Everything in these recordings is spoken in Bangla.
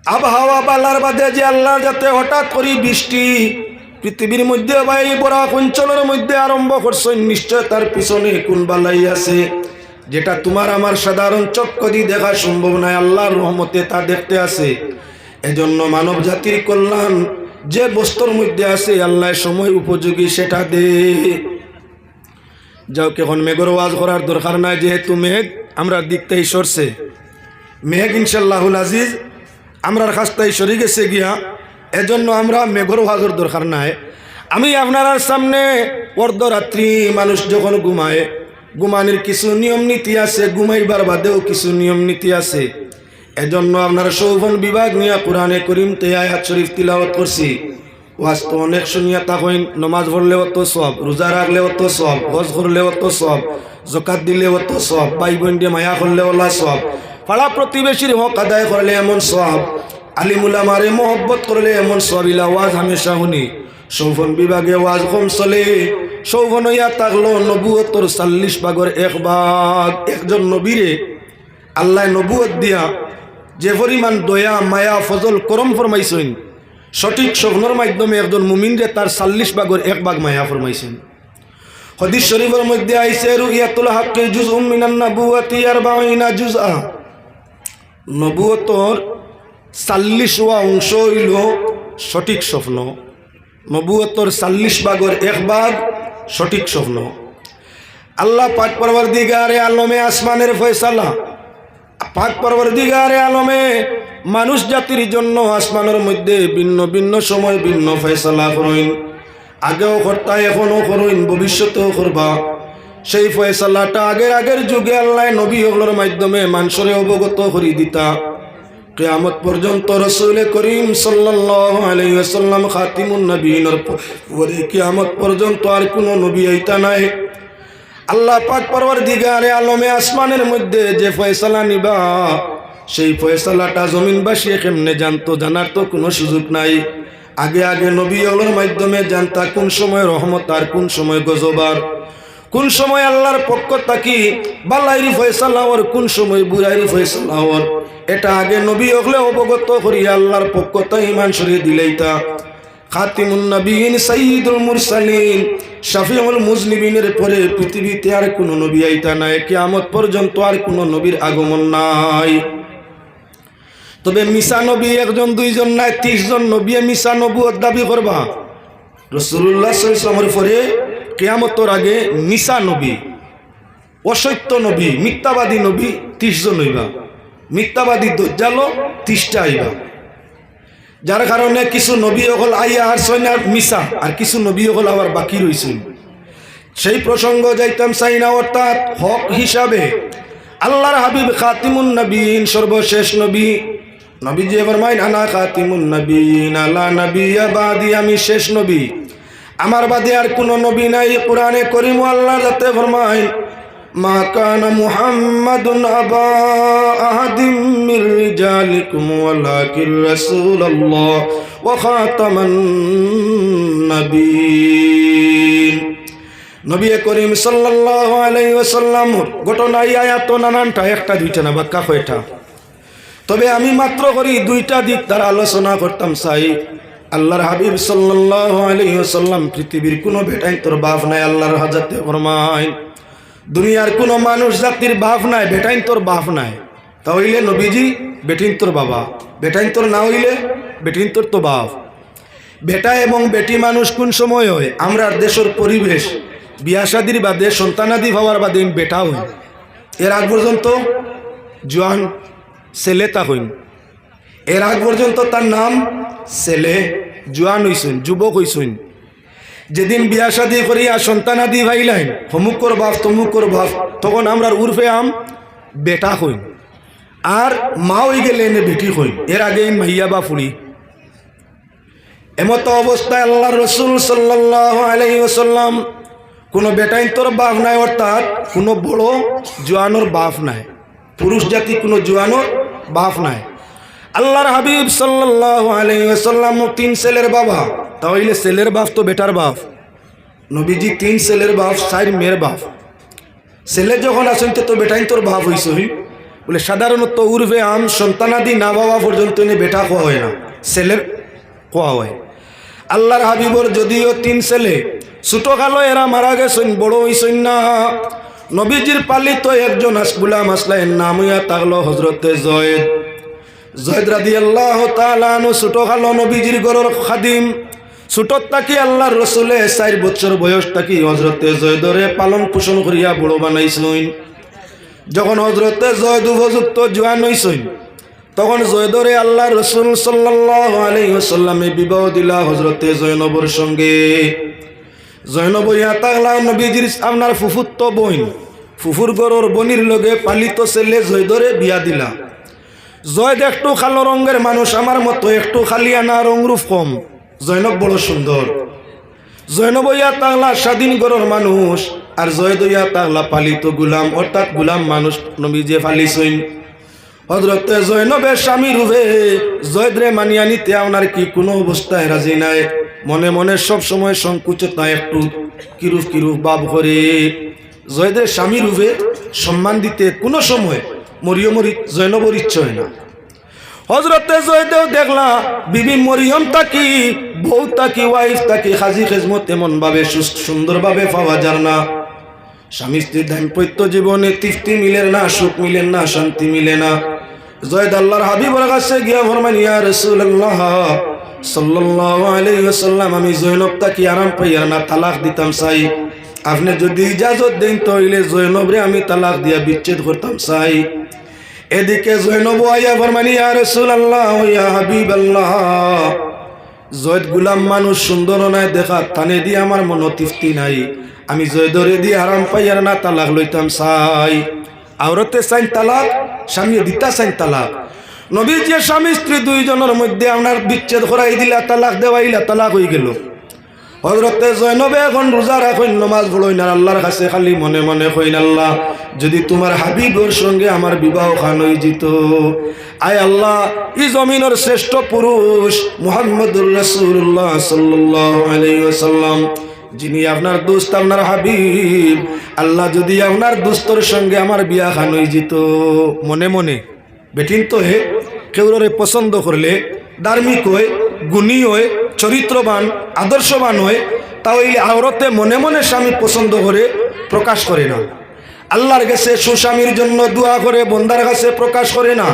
আবহাওয়া বালার বাদে যে আল্লাহ যাতে হঠাৎ করে বৃষ্টি পৃথিবীর মধ্যে ভাই বড় অঞ্চলের মধ্যে আরম্ভ করছেন, নিশ্চয় তার পিছনে কোন বালাই আছে যেটা তোমার আমার সাধারণ চক্ষু দিয়ে দেখা সম্ভব নয়। আল্লাহর রহমতে তা দেখতে আছে। এজন্য মানব জাতির কল্যাণ যে বস্তুর মধ্যে আছে আল্লাহ সময় উপযোগী সেটা দে। যাও এখন মেঘর ওয়াজ করার দরকার নাই, যেহেতু মেঘ আমরা দিকতেই সরছে। মেঘ ইনশাল্লাহুল আজিজ আমরার কাছটাই সরে গেছে গিয়া, এজন্য আমরা মেঘর ওয়াজের দরকার নাই। আমি আপনার সামনে অর্ধরাত্রি মানুষ যখন ঘুমায়, ঘুমানির কিছু নিয়ম নীতি আছে, ঘুমাইবার বাদেও কিছু নিয়ম নীতি আছে। এজন্য আপনারা শোভন বিভাগ নিয়ে কোরআনে করিম তে আয়াত শরীফ তিলাওয়াত করছি। ওয়াজ তো অনেক শুনিয়া থাকেন, নমাজ পড়লেও তো সব, রোজা রাখলেও তো সব, হজ করলেও তো সব, যাকাত দিলেও তো সব, ভাই বোন দিয়ে মায়া করলেও সব, পাড়া প্রতিবেশীর হক আদায় করলে এমন সব, আলিমুল আমারে মহব্বত করলে এমন সব। ইলা ওয়াজ হামেশা শুনি। শোভন বিভাগে ওয়াজ কম চলে, শোভন হইয়া থাকলো নবুয়তর 40 ভাগের 1 ভাগ। একজন নবীরে আল্লাহ নবুয়ত দিয়া যে পরিমাণ দয়া মায়া ফজল করম ফরমাইছেন, সঠিক স্বপ্নের মাধ্যমে একজন মুমিনরে তার 40 ভাগের 1 ভাগ মায়া ফরমাইছেন। হাদিস শরীফের মধ্যে আইছে রুইয়াতুল হাক্কি জুজউম মিনান নবুওয়াতি 40 জুজআ। নবুয়তর 40 অংশ হইল সঠিক স্বপ্ন। নবুয়তর 40 ভাগের 1 ভাগ সঠিক স্বপ্ন। আল্লাহ পাক পরওয়ারদিগারে আলমে আসমানের ফয়সালা, পাক পরওয়ারদিগারে আলমে মানুষ জাতির জন্য আসমানের মধ্যে ভিন্ন ভিন্ন সময় ভিন্ন ফয়সালা করেন। আগেও কর্তা, এখনও করেন, ভবিষ্যতেও করবা। সেই ফয়সালাটা আগের যুগে আল্লাহ নবী হলোর মাধ্যমে মানুষের অবগত করে দিতা। কিয়ামত পর্যন্ত রাসূল করিম সাল্লাল্লাহু আলাইহি ওয়াসাল্লাম খাতিমুন নবীনের পরে কিয়ামত পর্যন্ত আর কোনো নবী আইতা নাই। আল্লাহ পাক পরওয়ারদিগারে আলমে আসমানের মধ্যে যে ফয়সালা নিবা, সেই ফয়সালাটা জমিনবাসী কেমনে জানতো, জানার তো কোনো সুযোগ নাই। আগে নবী হলোর মাধ্যমে জানতা কোন সময় রহমত আর কোন সময় গজবার, কোন সময় আল্লাহর পক্ষ থাকি বালাইরি ফয়সালা ওর, কোন সময় বুড়াইরি ফয়সালা ওর। এটা আগে নবী হলে অবগত করিয়া আল্লাহর পক্ষ থেকে ইমান সরিয়ে দিলেইতা। খাতিমুন নবীন, সাইয়্যিদুল মুরসালিন, শাফিউল মুজনিবিনের পরে পৃথিবীতে আর কোনো নবী আইতা নাই। কিয়ামত পর্যন্ত আর কোনো নবীর আগমন নাই। তবে মিশা নবী একজন দুইজন নাই, 30 জন নবী মিশা নবুয়ত দাবি করবা। রাসূলুল্লাহ সাল্লাল্লাহু আলাইহি ওয়াসাল্লামের পরে কিয়ামতের আগে মিশা নবী, অসত্য নবী, মিথ্যাবাদী নবী 30 জন হইবা। মিথ্যাবাদী দজ্জালও 30টা আইবা। যার কারণে কিছু নবী হল আইয়া আর সৈনার মিশা, আর কিছু নবী হল আবার বাকি রয়েছেন। সেই প্রসঙ্গ যাইতাম চাই না। অর্থাৎ হক হিসাবে আল্লাহর হাবিব খাতিমুন নবীন, সর্বশেষ নবী। নবীজি ফরমাইন আনা খাতিমুন নবীন আলা নবিয়্যা বাদি, আমি শেষ নবী, আমার বাদে আর কোনো নবী নাই। কোরআনে করিম আল্লাহ যাতে ফরমাইন মা কানা মুহাম্মাদুন আবা আহাদিম মির রিজালিকুম ওয়ালাকিন রাসূলুল্লাহ ওয়া খাতামান নবীন। নবী করিম সাল্লাল্লাহু আলাইহি ওয়াসাল্লাম ঘটনা আয়াত নানানটা, একটা দুইটা না বা কয়টা। তবে আমি মাত্র করি 2টা দিক দ্বারা আলোচনা করতাম চাই। আল্লাহর হাবিব সাল্লাল্লাহু আলাইহি ওয়াসাল্লাম পৃথিবীর কোনো বেটাই তোর বাপ নাই। আল্লাহর হাজতে ফরমায় দুনিয়ার কোনো মানুষ জাতির বাপ নাই, বেটাইন তোর বাপ নাই। তাহলে নবীজি বেটিন তোর বাবা, বেটাইন তোর না হইলে বেটিন তোর তো বাপ। বেটা এবং বেটি মানুষ কোন সময় হয়? আমরা দেশের পরিবেশ, বিয়া শাদির বাদে, সন্তানাদি হওয়ার বাদে বেটা হই। এর আগ পর্যন্ত জোয়ান ছেলে তা হইন। এর আগ পর্যন্ত তার নাম ছেলে, জোয়ান হইছেন, যুবক হইছেন। যেদিন বিয়া শাদি করিয়া সন্তানাদি ভাইলাইন, হমুকর বাপ তমুকর বাপ, তখন আমরা উর্ফে আম বেটা হইন। আর মা হয়ে গেলে এনে বেটি হইন। এর আগে মাইয়া বা ফুড়ি। এমতো অবস্থায় আল্লাহ রসুল সাল্লাল্লাহু আলাইহি ওয়াসাল্লাম কোনো বেটাইন তোর বাপ নাই, অর্থাৎ কোনো বড় জোয়ানোর বাপ নাই। পুরুষ জাতি কোনো জোয়ানোর বাপ নাই। আল্লাহর হাবিব সাল্লাল্লাহু আলাইহি ওয়াসাল্লাম 3 ছেলের বাবা। তাহলে ছেলের বাপ তো বেটার বাপ। নবীজি 3 ছেলের বাপ, 4 মেয়ের বাপ। ছেলে যখন আসেন তো বেটাইন তোর বাপ হইসই, বলে সাধারণত উর্বে আম সন্তানাদি না বাবা পর্যন্ত এনে বেটা কোয়া হয় না, ছেলের কোয়া হয়। আল্লাহর হাবিবর যদিও 3 ছেলে, ছোট কালো এরা মারা গেছেন, বড় হইছেন না। নবীজির পালিত একজন গুলাম আসলা, এর নাম হইয়া থাকলো হজরতে জয়েদ। জয়েদ রাদিয়াল্লাহু তাআলা আনহু ছোট কালো নবীজির ঘরের খাদিম। ছোটর থাকি আল্লাহর রসুলে 4 বছর বয়স থাকি হজরতে জয়েদরে পালন পোষণ করিয়া বড় বানাইছেন। যখন হজরতে জয়েদ উপযুক্ত জোয়ান হইছেন, তখন জয়েদরে আল্লাহ রসুল সাল্লাল্লাহু আলাইহি ওয়াসাল্লামে বিবাহ দিলা হজরতে জয়নবর সঙ্গে। জয়নব ইয়া তাগলা নবীজির আপনার ফুফুত্ত বোন, ফুফুর গরর বনির লগে পালিত ছেলে জয়দরে বিয়া দিলা। জয়দ একটু কালো রঙের মানুষ, আমার মতো একটু খালিয়ানা রংরূপ কম। জয়নব বড় সুন্দর। জয়নব ইয়া তাগলা স্বাধীন গরর মানুষ, আর জয়দ ইয়া তাগলা পালিত গুলাম, অর্থাৎ গুলাম মানুষ নবীজি ফালিছেন। হযরতে জয়নবের স্বামী রূপে জয়দরে মানিয়া নিতে আপনার কি কোনো অবস্থায় রাজি নাই। মনে মনে সব সময় সংকুচতা একটু কিরূপ কিরূপ ভাব করে। জয়দের স্বামী রূপে সম্মান দিতে কোনো সময় জয়নবর ইচ্ছে হয় না। হযরতে জয়দেও দেখলা বিবি মরিয়ম তাকি, বউ তাকি, ওয়াইফ তাকি হাজি খেজমত এমন ভাবে সুন্দরভাবে পাওয়া যায় না। স্বামী স্ত্রীর দাম্পত্য জীবনে তৃপ্তি মিলেন না, সুখ মিলেন না, শান্তি মিলে না। জয়দ আল্লাহর হাবিবের কাছে গিয়া ফরমান, ইয়া রাসূলুল্লাহ সাল্লাল্লাহু আলাইহি ওয়াসাল্লাম, আমি জয়নব তাকি আরাম পাইয়া না, তালাক দিতাম চাই। আপনি যদি ইজাজত দেন তাহলে জয়নবরে আমি তালাক দিয়া বিচ্ছেদ করতাম চাই। এদিকে জয়নব আইয়া ফরমান, ইয়া রাসূলুল্লাহ ইয়া হাবিবাল্লাহ, জয়দ গুলাম মানুষ, সুন্দর নাই দেখা, তানে দিয়ে আমার মন তৃপ্তি নাই। আমি জয়দরে দিয়ে আরাম পাইয়ার না, তালাক লইতাম চাই। আওরতে চাইন তালাক, স্বামী দিতা চাইন তালাক। নবী যে স্বামী স্ত্রী দুইজনের মধ্যে আপনার বিচ্ছেদ করাই দিলা, তালাক দেওয়াইলা, তালাক হয়ে গেল। হযরতে জয়নবে এখন রোজা রাখেন, নামাজ পড়েন, আর আল্লাহর কাছে খালি মনে মনে কইন, আল্লাহ যদি তোমার হাবিবের সঙ্গে আমার বিবাহ খান হয়ে যেত, আয় আল্লাহ এই জমিনের শ্রেষ্ঠ পুরুষ মুহাম্মদুর রাসূলুল্লাহ সাল্লাল্লাহু আলাইহি ওয়াসাল্লাম, যিনি আপনার দোস্ত, আপনার হাবিব, আল্লাহ যদি আপনার দোস্তর সঙ্গে আমার বিয়া খান হয়ে যেত। মনে মনে বেটিন তো হে কেউরে পছন্দ করলে ধার্মিক হয়, গুণী হয়, চরিত্রবান, আদর্শবান হয়, তাহলে আওরতে মনে মনে স্বামী পছন্দ করে, প্রকাশ করে না। আল্লাহর কাছে সুস্বামীর জন্য দোয়া করে, বন্দার কাছে প্রকাশ করে না।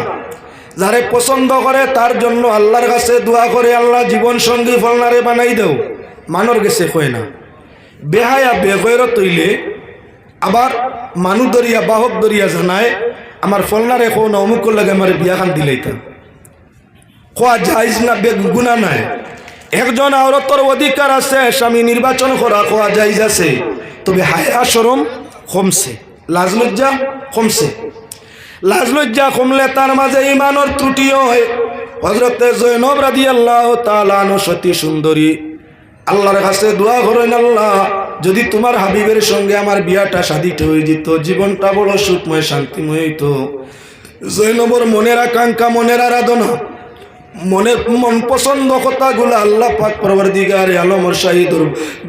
যারে পছন্দ করে তার জন্য আল্লাহর কাছে দোয়া করে, আল্লাহ জীবন সঙ্গী ফলনারে বানাই দেও, মানর গেছে কয় না। বেহায়া বেগৈরত হইলে আবার মানু দরিয়া বাহক দরিয়া জানায়, আমার ফলনারে কো না অমুক লাগে আমার বিয়া খান দিলেইতাম, কোয়া জায়জ না, গুনাহ নাই। একজন আওরতর অধিকার আছে স্বামী নির্বাচন করা, কোয়া জায়জ আছে, তবে হায়া শরম কমছে, লাজ লজ্জা কমছে। লাজ লজ্জা কমলে তার মাঝে ইমানের ত্রুটিও হয়। হযরতে জয়নব রাদিয়াল্লাহু তাআলা আনহু সতী সুন্দরী, আল্লাহর কাছে দোয়া করেন, আল্লাহ যদি তোমার হাবিবের সঙ্গে আমার বিয়াটা শাদীটা হয়ে যেত, জীবনটা বড় সুখময় শান্তিময় হইত। জয়নবর মনের আকাঙ্ক্ষা, মনের আরাধনা, মনের মন পছন্দ কথাগুলো আল্লাহ পাক পরবর্তীকারে আলমের শাহী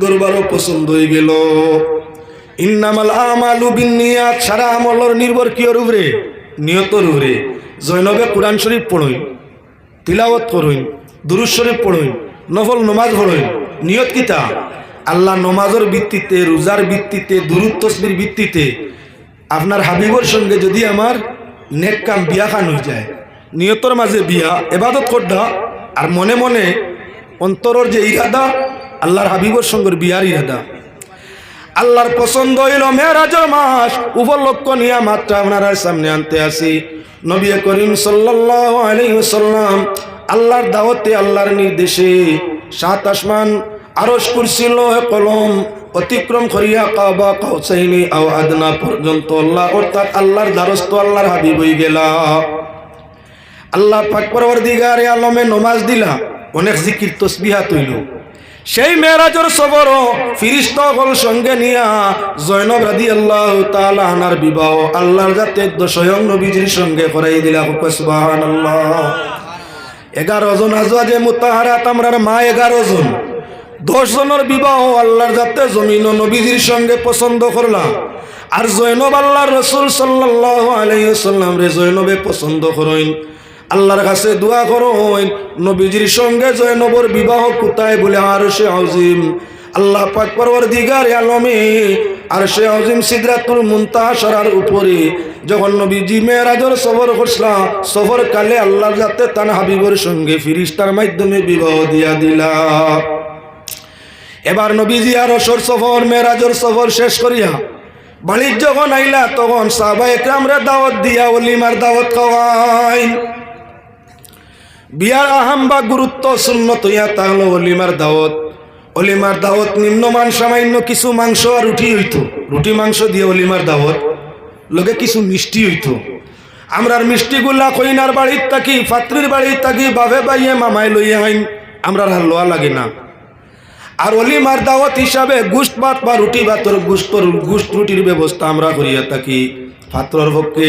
দরবারও পছন্দ হয়ে গেল। ইন্নামাল আমালু বিন্নিয়াত, সারা আমলের নির্ভর কিয়র উপরে? নিয়তর উপরে। জয়নবে কোরআন শরীফ পড়ুন, তিলাওয়াত করুন, দুরূদ শরীফ পড়ুন, নফল নমাজ পড়ুন। নিয়ত কিতা? আল্লাহ নমাজের ভিত্তিতে, রোজার ভিত্তিতে, দুরূদ তসবির ভিত্তিতে আপনার হাবিবর সঙ্গে যদি আমার নেক কাম বিয়া খান হয়ে যায়, নিয়তর মাঝে বিয়া এবাদত করডা, আর মনে মনে অন্তরের যে ইরাদা আল্লাহর হাবিবর সঙ্গে বিয়ার ইরাদা। আল্লাহর পছন্দ হইল মেরাজের মাস উপলক্ষ নিয়ে মাত্র আপনার সামনে আনতে আসি। নবী করিম সাল্লাল্লাহু আলাইহি ওয়াসাল্লাম আল্লাহর দাওয়াতে, আল্লাহর নির্দেশে 7 আসমান, আরশ, কুরসি, লৌহে কলম অতিক্রম করিয়া কাবা কাউসাইনি আও আদনা পর্যন্ত আল্লাহ, অর্থাৎ আল্লাহর দ্বারস্থ আল্লাহর হাবিব হয়ে গেলা। আল্লাহ পাক পরবর্তীকারে আলমে নমাজ দিলা, অনেক জিকির তসবিহাত হইল। সেই মেরাজের সবর ফিরিস্তাগণ সঙ্গে নিয়া জয়নব রাদিয়াল্লাহু তাআলা আনহার বিবাহ আল্লাহর জাতে স্বয়ং নবীজির সঙ্গে করাই দিলা। সুবহানাল্লাহ। 11 জন আজওয়াজে মুতাহারাত, আমরার মা 11 জন, 10 জনের বিবাহ আল্লাহর জাতে জমিন ও নবীজির সঙ্গে পছন্দ করলাম। আর জৈনব আল্লাহর রসুল সাল্লাল্লাহু আলাইহি ওয়াসাল্লাম রে জৈনবে পছন্দ করেন, আল্লাহর কাছে দোয়া করেন নবীজির সঙ্গে জৈনবর বিবাহ কোথায় বলে আরশে আজিম। আল্লাহ পাক পরওয়ারদিগারে আলমে আরশে আজিম সিদরাতুল মুনতাহা সরার উপরে যখন নবীজি মেরাজের সফর করছিলা, সফর কালে আল্লাহর যাতে তার হাবিবের সঙ্গে ফিরিস্তার মাধ্যমে বিবাহ দিয়া দিলা। এবার নবীজি আরশের সফর মেরাজের সফর শেষ করিয়া বাড়ির যখন আইলা তখন সাহাবায়ে কেরামরে দাওয়াত দিয়া ওলিমার দাওয়াত খাওয়াই। বিয়ার আহাম বা গুরুত্ব সুন্নত ইয়া তাহলে ওলিমার দাওয়াত। অলিমার দাওয়াত নিম্নমান সামান্য কিছু মাংস আর রুটি হইতো, রুটি মাংস দিয়ে অলিমার দাওয়াত, লোকে কিছু মিষ্টি হইতো। আমরার মিষ্টিগুলা কইনার বাড়ির থাকি ফাত্রির বাড়ির থাকি বাবে বাইয়ে মামায় লইয়া আইন, আমরার আর লোয়া লাগে না। আর অলিমার দাওয়াত হিসাবে গুস্ত ভাত বা রুটি ভাতর গুস্ত রুটির ব্যবস্থা আমরা করিয়া থাকি ফাত্রর পক্ষে।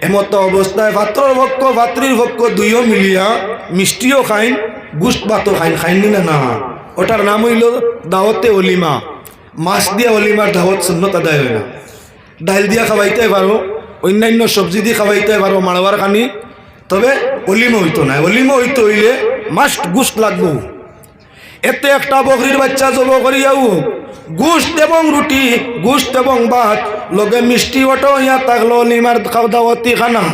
এমত অবস্থায় ফাত্রর পক্ষ ফাত্রির পক্ষ দুইও মিলিয়া মিষ্টিও খাইন গুস্ত ভাতও খাইন, খাইনি না না, ওটার নাম হইল দাওয়াতে অলিমা। মাছ দিয়ে অলিমার দাওয়াত সুন্নত আদায় হয় না। ডাইল দিয়া খাওয়াইতে পারো, অন্যান্য সবজি দিয়ে খাওয়াইতে পারো মাড়ওয়ার খানি, তবে অলিমা হইতো না। অলিমা হইতে হইলে মাস্ট গুস্ত লাগবো। এতে একটা বকরির বাচ্চা জব করিয়াও গুস্ত এবং রুটি, গুস্ত এবং ভাত লগে মিষ্টি ওটো ইয়া থাকলো অলিমার দাওয়াতি খানা।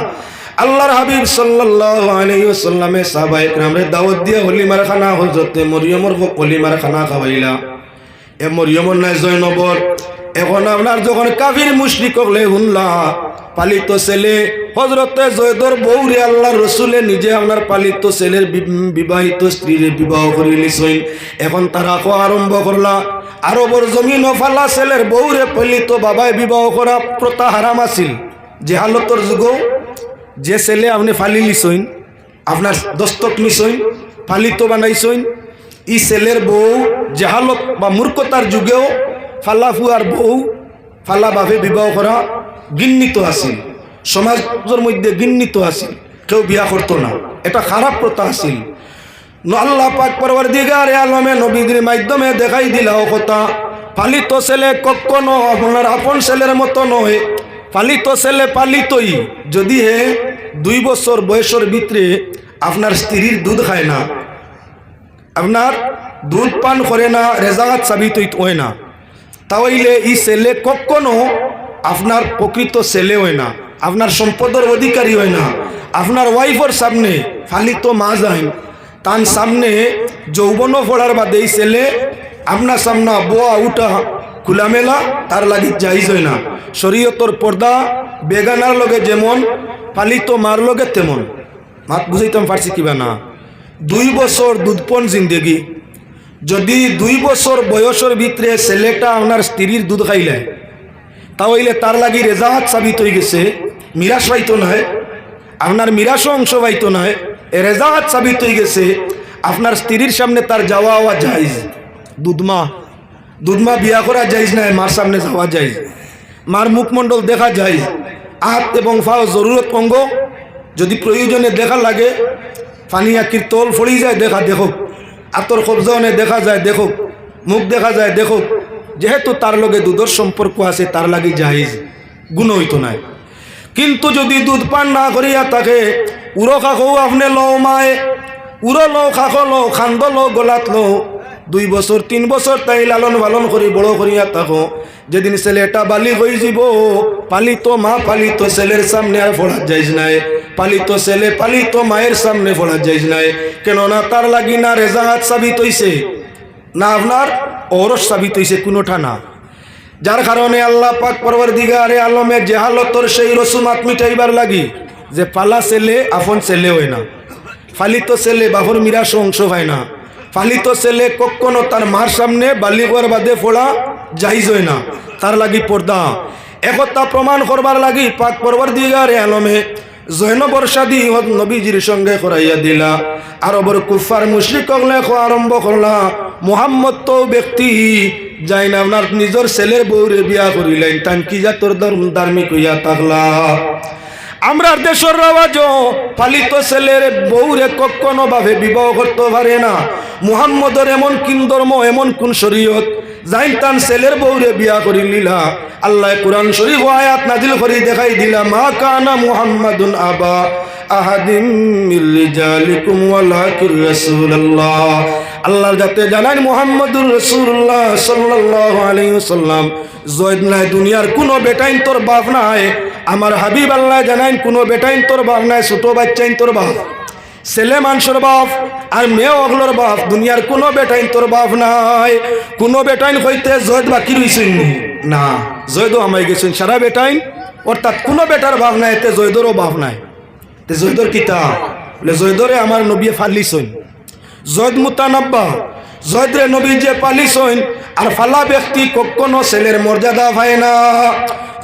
আল্লাহর হাবিব সাল্লাল্লাহু আলাইহি ওয়াসাল্লামে সাহাবায়ে কেরামরে দাওয়াত দিয়া অলিমার খানা হযরতে মরিয়মর অলিমার খানা খাওয়াইলা। এ মরিয়মর নাই জয়নবর। এখন আপনার যখন কাফির মুশরিক হলে হুনলা পালিত ছেলে হযরতে জয়দর বউরে আল্লাহর রসুলে নিজে আপনার পালিত ছেলের বিবাহিত স্ত্রীরে বিবাহ করিলিছেন। এখন তারা কোয়া আরম্ভ করলা আরবর জমিন ফালা ছেলের বউরে পালিত বাবায় বিবাহ করা প্রথা হারাম আছিল। যে হালতর যুগ যে ছেলে আপনি ফালি লিছইন, আপনার দস্তক নিছইন, ফালিত বানাইছইন, ই ছেলের বউ জাহালত বা মূর্খতার যুগেও ফালাফুয়ার বউ ফালা বাপে বিবাহ করা গিন্নিত আছিল, সমাজের মধ্যে গিন্নিত আছিল, কেউ বিয়া করতো না, এটা খারাপ প্রথা আছিল। আল্লাহ পাক পরওয়ারদিগারে আলমে নবীর মাধ্যমে দেখাই দিলা ও কথা পালিত ছেলে কখনো আপনার আপন ছেলের মতো নয়। পালিত ছেলে পালিতই যদি হে 2 বছর বয়সের ভিতরে আপনার স্ত্রীর দুধ খায় না, আপনার দুধ পান করে না, রেজাগাত সাবিত হয় না, তাহলে এই ছেলে কখনো আপনার প্রকৃত ছেলে হয় না, আপনার সম্পদের অধিকারী হয় না। আপনার ওয়াইফের সামনে ফালিত মা যায়, তার সামনে যৌবন ফোড়ার বাদে এই ছেলে আপনার সামনে বোয়া উঠা খোলামেলা তার লাগি জাইজ হয় না। শরীয়তর পর্দা বেগানার লগে যেমন পালিত মার লগে তেমন। মাত বুঝাইতাম পারছি কিবা না? 2 বছর দুধপন জিন্দেগি যদি 2 বছর বয়সের ভিতরে ছেলেটা আপনার স্ত্রীর দুধ খাইলে তাহলে তার লাগি রেজাহাত সাবিত হয়ে গেছে, মিরাস পাইতো নয়, আপনার মিরাসও অংশ পাইতো নয়, রেজাহাত সাবিত হয়ে গেছে। আপনার স্ত্রীর সামনে তার যাওয়া হওয়া জায়েজ। দুধমা বিয়া করা জায়েজ নাই, মার সামনে যাওয়া জায়েজ, মার মুখমণ্ডল দেখা যায়, হাত এবং ফাও জরুরত অঙ্গ যদি প্রয়োজনে দেখা লাগে, ফানিয়া কীর্তল ফড়ি যায় দেখা দেখো, আতর কবজানে দেখা যায় দেখো, মুখ দেখা যায় দেখো, যেহেতু তার লগে দুধের সম্পর্ক আছে তার লাগি জায়েজ, গুণ হইতো নাই। কিন্তু যদি দুধ পান না করিয়া তাকে উড়ো খাখো আপনি লো মায়ে উড়ো লো খাখো লো খান্দ লো গলাত লো 2 বছর 3 বছর তাই লালন পালন করি বড় করিয়া থাকো, যেদিন ছেলেটা বালি হয়ে যাব পালিত মা পালিত ছেলের সামনে আর ফোড়া যাইজ নাই, পালিত ছেলে পালিত মায়ের সামনে ফোড়া যাইজ নাই। কেননা তার লাগি না রেজাহাত সাবিত হইছে না আপনার ওরস সাবিত হইছে কোনোটা না। যার কারণে আল্লাহ পাক পরওয়ারদিগারে আলমের জেহালতর সেই রসুমাত মিটাইবার লাগি যে পালা ছেলে আপন ছেলে হয় না, ফালিত ছেলে বাহর মিরাস অংশ হয় না, ফালিত ছেলে কখনো তার মার সামনে বালিগর বাদে ফোড়া জাইজ হয় না, তার লাগি পর্দা। একতা প্রমাণ করবার লাগি পাক পরওয়ারদিগারে আলমে জৈনবর শাদী নবীজির সঙ্গে করাইয়া দিলা। আরবর কুফার মুশরিক হলে আরম্ভ করলা মুহাম্মদ তো ব্যক্তি যাই না আপনার নিজের ছেলের বউরে বিয়া করিলেন, তান কি যা তোর ধার্মিক হইয়া থাকলা। আমরা দেশের রাওয়াজও পালিত ছেলের বউরে কখনো ভাবে বিবাহ করতে পারে না। মুহাম্মদের এমন কোন ধর্ম এমন কোন শরীয়ত যাইন তান ছেলের বউরে বিয়া করি লিলা আল্লাহ কুরআন শরীফ আয়াত নাজিল করে দেখাই দিলা মা কানা মুহাম্মাদুন আবা আহাদিম মির রিজালিকুম ওয়ালাকির রাসূলুল্লাহ আল্লাহর যাতে জানান মুহাম্মদুর রাসূলুল্লাহ সাল্লাল্লাহু আলাইহি ওয়াসাল্লাম জয়েদ নাই দুনিয়ার কোনো বেটাইন তোর বাপ নাই আমার হাবিব আল্লাহ জানাইন কোনো বেটাইন তোর বাপ নাই ছোট বাচ্চাইন তোর বাপ ছেলে মানুষের বাপ আর মেয়ে অগলোর বাপ দুনিয়ার কোনো বেটাইন তোর বাপ নাই কোনো বেটাইন হইতে জয়েদ বাকি রইছেন না জয়েদও আমায় গেছেন সারা বেটাইন অর্থাৎ কোনো বেটার বাপ নাই এতে জয়েদেরও বাপ নাই তে জয়েদর কিতা বলে জয়েদরে আমার নবী ফালিছইন জয়েদ মুতানাব্বা জয়েদরে নবী যে পালিছইন আর ফালা ব্যক্তি কখনো ছেলের মর্যাদা পায় না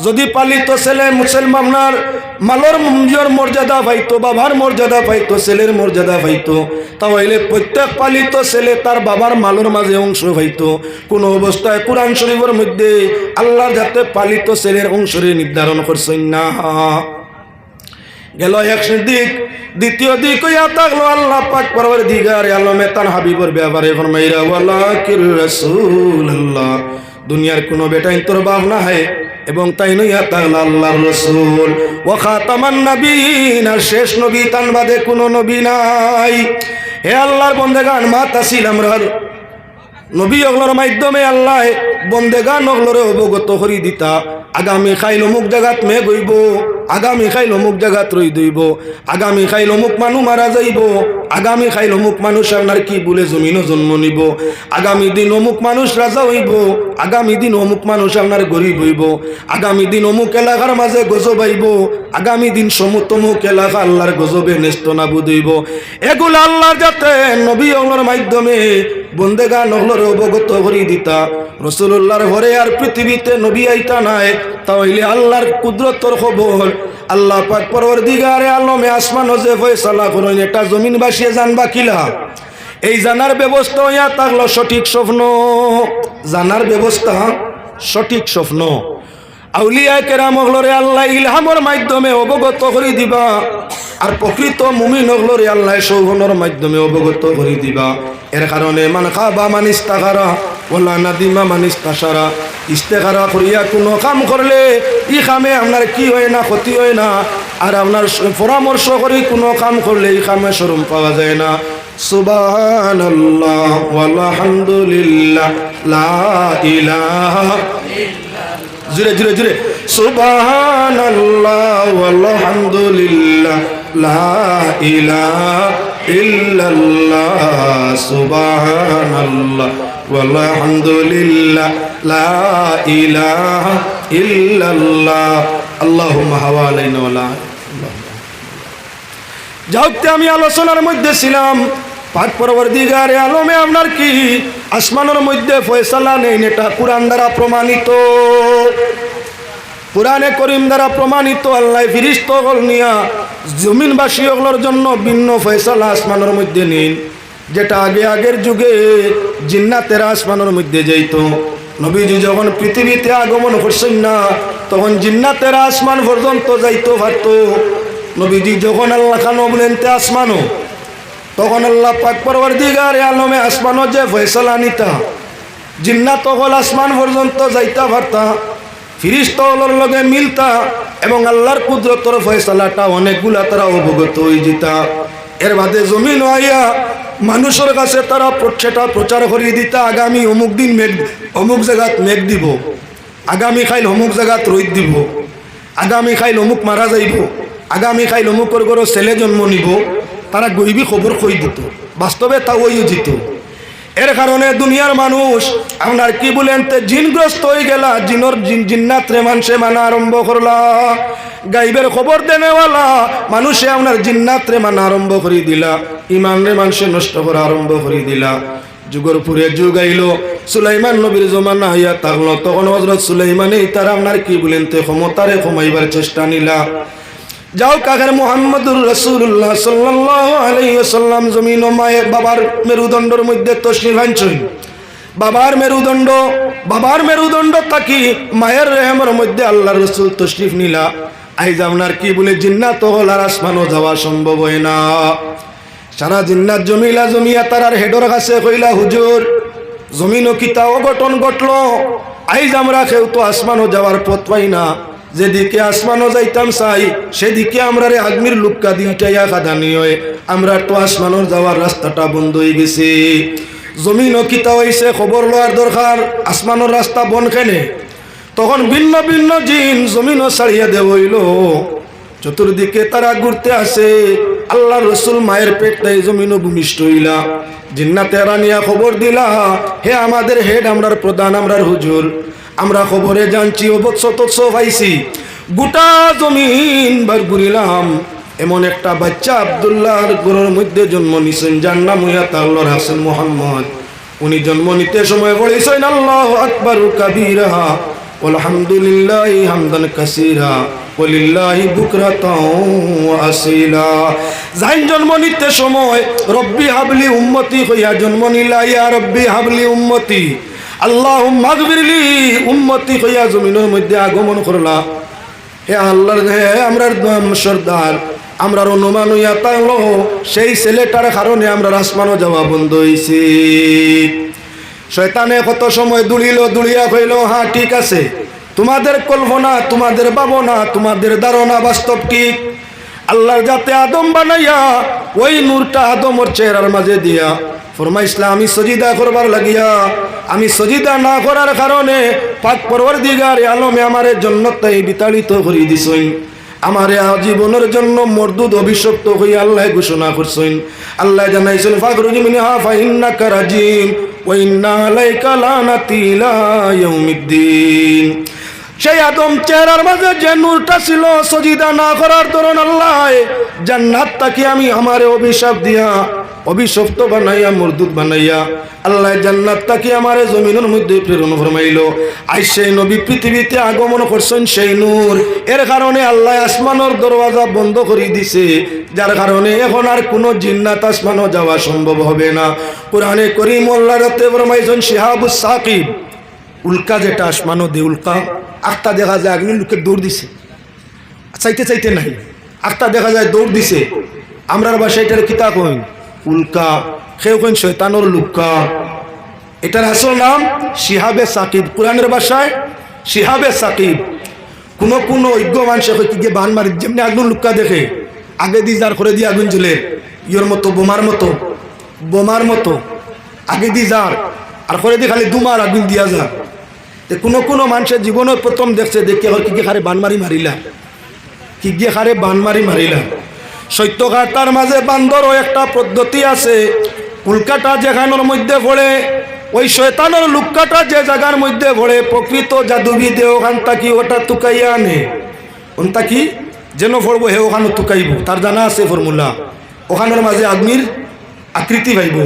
যদি পালিত ছেলে মুসলমানের মালর মুঞ্জর মর্যাদা পাইতো বাবার মর্যাদা পাইতো ছেলের মর্যাদা পাইতো তাহলে প্রত্যেক পালিত ছেলে তার বাবার মালর মাঝে অংশ পাইতো কোন অবস্থায় কোরআন শরীফের মধ্যে আল্লাহর যাতে পালিত ছেলের অংশরে নির্ধারণ করছেন না গেল এক দিক দ্বিতীয় দিক ইয়া থাকলো আল্লাহ পাক পরওয়ারদিগার আলমে তার হাবিবের ব্যাপারে ফরমাইরা ওয়ালাকির রাসূলুল্লাহ দুনিয়ার কোনো বেটা তোর বাপ না হয় এবং তাই নইয়া তাহলে আল্লাহর রাসূল ওয়া খাতামান নবীন আর শেষ নবী তান বাদে কোনো নবী নাই হে আল্লাহর বন্দেগান মা তাসিল আমরার নবী ওগুলোর মাধ্যমে আল্লাহ বন্দেগান ওগুলোরে অবগত করি দিতা আগামী খাইল অমুক জায়গাত মেঘ হইব আগামী খাইল অমুক জায়গাত রই দইব আগামী খাইল অমুক মানুষ মারা যাইব আগামী খাইল অমুক মানুষ আপনার কি বলে জমিনও জন্ম নিব আগামী দিন অমুক মানুষ রাজা হইব আগামী দিন অমুক মানুষ আপনার গরিব হইব আগামী দিন অমুক এলাকার মাঝে গজব আইব আগামী দিন সমুক এলাকা আল্লাহর গজবে নেস্ত নাবুদ হইব এগুলো আল্লাহর যাতে নবী ওগুলোর মাধ্যমে বন্দেগান ওগুলোর অবগত করি দিতা রাসূলুল্লাহর ঘরে আর পৃথিবীতে নবী আইতা নাই তাহলে আল্লাহর কুদরতর খবর আল্লাহ পাক পরওয়ারদিগারে আলমে আসমানও যে ফয়সালা করেন এটা জমিনবাসী জানবা কিলা এই জানার ব্যবস্থা হইয়া থাকলো সঠিক স্বপ্ন জানার ব্যবস্থা সঠিক স্বপ্ন আউলিয়া কেরাম ওগুলোরে আল্লাহ ইলহামর মাধ্যমে অবগত করে দিবা আর প্রকৃত মুমিন ওগুলোরে আল্লাহ সৌগনের মাধ্যমে অবগত করে দিবা এর কারণে মান খাবা মান ইস্তাখারা ওয়ালা নাদিমা মান ইস্তাশারা ইস্তেখারা করিয়া কোনো কাম করলে ই কামে আপনার কি হয় না ক্ষতি হয় না আর আপনার পরামর্শ করে কোনো কাম করলে এই কামে শরম পাওয়া যায় না সুবহানাল্লাহ ওয়ালহামদুলিল্লাহ লা ইলাহা জুরে জুরে জুরে সুবহানাল্লাহ ওয়ালহামদুলিল্লাহ লা ইলাহা ইল্লাল্লাহ সুবহানাল্লাহ ওয়ালহামদুলিল্লাহ লা ইলাহা ইল্লাল্লাহ আল্লাহুম্মা হাওয়ালাইনা ওয়ালা যাওতে আমি আলোচনার মধ্যে ছিলাম পাক পরওয়ারদিগারে আলমে আপনার কি আসমানের মধ্যে ফয়সালা নেই এটা কুরআন দ্বারা প্রমাণিত কুরআনে করিম দ্বারা প্রমাণিত আল্লাহ ফেরেশতাগণ নিয়া জমিনবাসী ওগুলোর জন্য ভিন্ন ফয়সালা আসমানের মধ্যে নেন যেটা আগের যুগে জিন্নাতেরা আসমানের মধ্যে যাইত নবীজি যখন পৃথিবীতে আগমন করছেন না তখন জিন্নাতেরা আসমান পর্যন্ত যাইতো পারত নবীজি যখন আল্লাহ খানো বলেন তে আসমানও তখন আল্লাহ পাক পরওয়ারদিগারে আলমে আসমানও যে ফয়সালা নিতা জিন্নাত হল আসমান পর্যন্ত যাইতা পারতা ফিরিস্তাগুলোর লগে মিলতা এবং আল্লাহর কুদরতের ফয়সালাটা অনেকগুলা তারা অবগত হয়ে যেতা এর বাদে জমিন আইয়া মানুষের কাছে তারা সেটা প্রচার করিয়ে দিতা আগামী অমুক দিন মেঘ অমুক জায়গাত মেঘ দিব আগামী খাইল অমুক জায়গাত রোদ দিব আগামী খাইল অমুক মারা যাইব আগামী খাইল অমুকর ঘর ছেলে জন্ম নিব তারা গরিবী খবর কই দিত বাস্তবে তা ওইও দিত এর কারণে দুনিয়ার মানুষ আপনার কি বলেন তে জিনগ্রস্ত হয়ে গেলা জিন্নাত রে মানুষে মানা আরম্ভ করলা গাইবের খবর দেনেওয়ালা মানুষে আপনার জিন্নাত রে মানা আরম্ভ করে দিলা ইমান রে মানুষে নষ্ট করা আরম্ভ করে দিলা যুগের পরে যুগ আইল সুলাইমান নবীর জমানা হইয়া থাকলো তখন হযরত সুলাইমানেই তারা আপনার কি বলেন তে ক্ষমতারে কমাইবার চেষ্টা নিলা যাও কাকের মুহাম্মদুর রাসূলুল্লাহ সাল্লাল্লাহু আলাইহি ওয়াসাল্লাম জমিন ও মায়ের বাবার মেরুদণ্ডের মধ্যে তশরিফ আনছেন বাবার মেরুদণ্ড থাকি মায়ের রেহেমের মধ্যে আল্লাহর রাসূল তশরিফ নিলা আইজ আপনার কি বলে জিন্নাত হল আর আসমানও যাওয়া সম্ভব হয় না সারা জিন্নাত জমিয়া তারার হেডর কাছে কইলা হুজুর জমিনও কিতা অঘটন ঘটলো। আইজ আমরা কেউ তো আসমানও যাওয়ার পথ পাই না। যেদিকে আসমানও যাইতাম চাই সেদিকে আমরা রে আগ্নির লুক্কা দিনটাইয়া খাদানি হয়ে আমরা তো আসমানও যাওয়ার রাস্তাটা বন্ধ হয়ে গেছে। জমিনও কিতা হয়েছে খবর লওয়ার দরকার। আসমানের রাস্তা বন খেনে তখন ভিন্ন ভিন্ন জিন জমিনও ছাড়িয়ে দে হইল। চতুর্দিকে তারা ঘুরতে আসে। আল্লাহ রসুল মায়ের পেটটাই জমিনও ভূমিষ্ঠ হইলা। জিন্নাতে রানিয়া খবর দিলা, হে আমাদের হেড, আমরার প্রধান, আমরার হুজুর, আমরা খবরে জানছি অবৎস তৎস পাইছি, গোটা জমিন বার ঘুরিলাম, এমন একটা বাচ্চা আব্দুল্লাহর ঘরের মধ্যে জন্ম নিছেন, যার নাম হইয়া তাল্লর হাসান মোহাম্মদ। উনি জন্ম নিতে সময় বলেছেন আল্লাহু আকবার কাবীরা আলহামদুলিল্লাহি হামদান কাসীরা ওয়ালিল্লাহি বুকরাতাও ওয়া আসীলা। যাইন জন্ম নিতে সময় রব্বি হাবলি উম্মতি হইয়া জন্ম নিলা, ইয়া রব্বি হাবলি উম্মতি আল্লাহুম্মা গফিরলি উম্মতি হইয়া জমিনের মধ্যে আগমন করলা। হে আল্লাহর, হে আমরার সর্দার, আমরার অনুমান হইয়া তাইলো সেই ছেলেটার কারণে আমরা আসমানও যাওয়া বন্ধ হয়েছি। শয়তানে কত সময় দুলিল, দুলিয়া কইল হ্যাঁ ঠিক আছে, তোমাদের কল্পনা, তোমাদের ভাবনা, তোমাদের ধারণা বাস্তব ঠিক। আল্লাহর যাতে আদম বানাইয়া ওই নূরটা আদমর চেহারার মাঝে দিয়া ফরমাইছিলা আমি সজিদা করবার লাগিয়া, আমি সজিদা না করার কারণে পাক পরওয়ারদিগার আলমে আমারে জান্নাতে বিতাড়িত করে দিছেন, আমারে আজীবনের জন্য মরদুদ অভিশপ্ত হইয়া আল্লাহ ঘোষণা করছেন। আল্লাহ জানাইছেন ফাখরুজ মিনহা ফাইন্নাকা রাজিম ওয়া ইন্না আলাইকা লানাতি ইলা ইয়াউমিদ্দিন। সেই আদম চেহারার মাঝে যে নূরটা ছিল, সজিদা না করার দরুন আল্লাহ জান্নাতটাকে আমি আমারে অভিশাপ দিয়া অভিশপ্ত বানাইয়া মরদুদ বানাইয়া আল্লাহ জান্নাতটাকে আমারে জমিনের মধ্যে প্রেরণ ফরমাইলো। আজ সেই নবী পৃথিবীতে আগমন করছেন সেই নূর, এর কারণে আল্লাহ আসমানের দরওয়াজা বন্ধ করে দিছে, যার কারণে এখন আর কোনো জিন্নাত আসমানও যাওয়া সম্ভব হবে না। কোরআনে করিম আল্লাহ রাতে ফরমাইছেন শিহাবুস সাকিব, উল্কা যেটা আসমানও দে উল্কা, আখটা দেখা যায় আগ্নি লোকে দৌড় দিছে, চাইতে চাইতে নাই, আখটা দেখা যায় দৌড় দিছে। আমরার বাসায় এটার কিতা কইন উল্কা, কেউ কইন শয়তানোর লুক্কা। এটার আসল নাম শিহাবে সাকিব, কোরআনের ভাষায় শিহাবে সাকিব। কোনো কোনো অজ্ঞ মানুষে হয়তো গিয়ে বান মারি, যেমনি আগুন লুক্কা দেখে আগে দিয়ে যার করে দিয়ে আগুন জ্বলে, ইয়োর মতো বোমার মতো, বোমার মতো আগে দিয়ে যার আর করে দিয়ে খালি দুমার আগুন দিয়া যা। কোনো কোনো মানুষের জীবনের প্রথম দেখছে, দেখে হয় কি গিয়ে খারে বানমারি মারিলা, কি গিয়ে খারে বানমারি মারিলা। সত্যঘাতার মাঝে বান্দরও একটা পদ্ধতি আছে, উল্কাটা যেখানোর মধ্যে পড়ে ওই শয়তানোর লুক্কাটা যে জায়গার মধ্যে পড়ে প্রকৃত জাদুবিদে ওখান তাকি ওটা তুকাইয়া আনে, ওনটা কি যেন পড়বো হে ওখানে তুকাইব, তার জানা আছে ফর্মুলা। ওখানের মাঝে আগ্নির আকৃতি পাইব,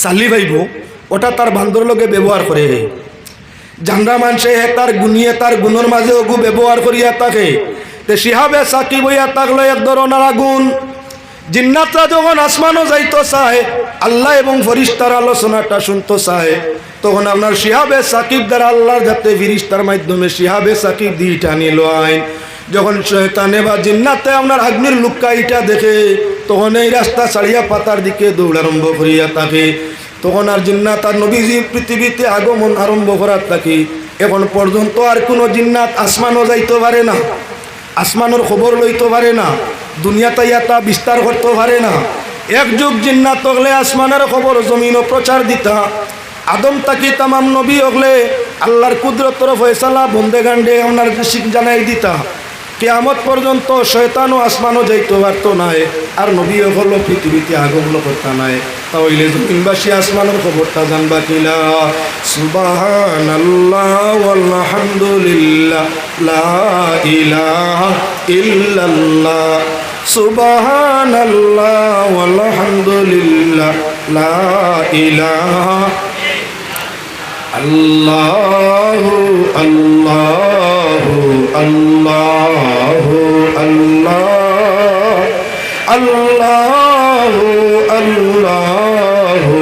চালি পাইব, ওটা তার বান্দর লগে ব্যবহার করে। জানরা মানুষে হে তার গুনিয়ে তার গুণের মাঝে ওগু ব্যবহার করিয়া থাকে। তে শিহাবে সাকিব হইয়া থাকলো এক ধরনের আগুন। জিন্নাতরা যখন আসমানও যাইতো চায়, আল্লাহ এবং ফেরেশতার আলোচনাটা শুনতো চায়, তখন আপনার শিহাবে সাকিব দ্বারা আল্লাহর যাতে ফেরেশতার মাধ্যমে শিহাবে সাকিব দিটা নিল আইন। যখন শয়তানে বা জিন্নাতে আপনার আগ্নির লুক্কাইটা দেখে, তখন এই রাস্তা ছাড়িয়া পাতার দিকে দৌড় আরম্ভ করিয়া থাকে। তখন আর জিন্নাত আর নবীজি পৃথিবীতে আগমন আরম্ভ করার থাকি। এখন পর্যন্ত আর কোনো জিন্নাত আসমানও যাইতে পারে না, আসমানের খবর লইতে পারে না, দুনিয়াতে ইয়াতা বিস্তার করতে পারে না। এক যুগ জিন্নাত হলে আসমানের খবর জমিনও প্রচার দিতা। আদম তাকি তামাম নবী হলে আল্লাহর কুদরতর ফয়সালা বন্দে গান্ডে আপনার শিখ জানাই দিতা। কিয়ামত পর্যন্ত শয়তানও আসমানও যাইতে পারতো নাই, আর নবী হলো পৃথিবীতে আগমন করতা নাই। তাহলে জমিনবাসী আসমানের খবরটা জানবা কিলা? সুবহানাল্লাহ ওয়ালহামদুলিল্লাহ লা ইলাহা ইল্লাল্লাহ, সুবহানাল্লাহ ওয়ালহামদুলিল্লাহ লা ইলাহা আল্লাহু আল্লাহু আল্লাহু আল্লাহ আল্লাহু আল্লাহু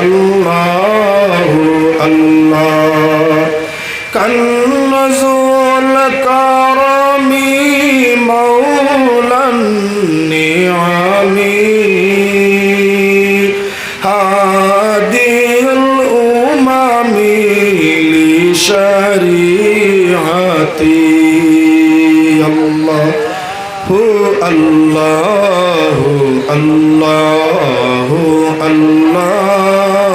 আল্লাহু আল্লাহ। কান্নাজুল কারামি মাওলান নিআমি হাদিল উমা شريعتي الله الله الله الله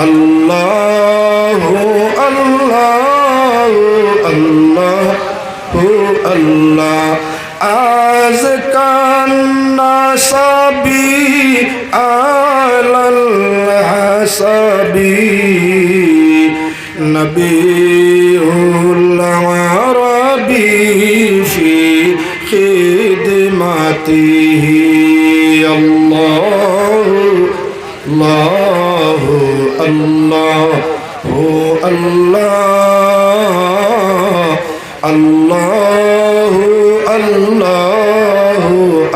الله الله الله الله أزكى الناس بي على الحسب نبي العربي في خدمته الله الله الله الله الله الله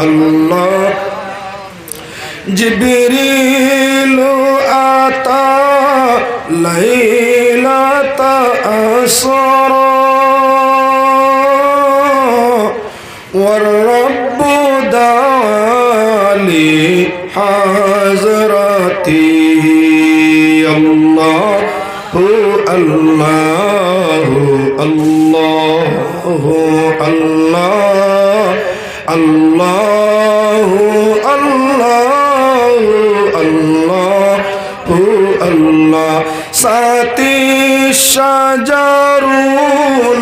الله جبريل أتى ليلة أسرى والرب دعا لحضرته الله الله الله الله الله الله الله الله ساتي الشجر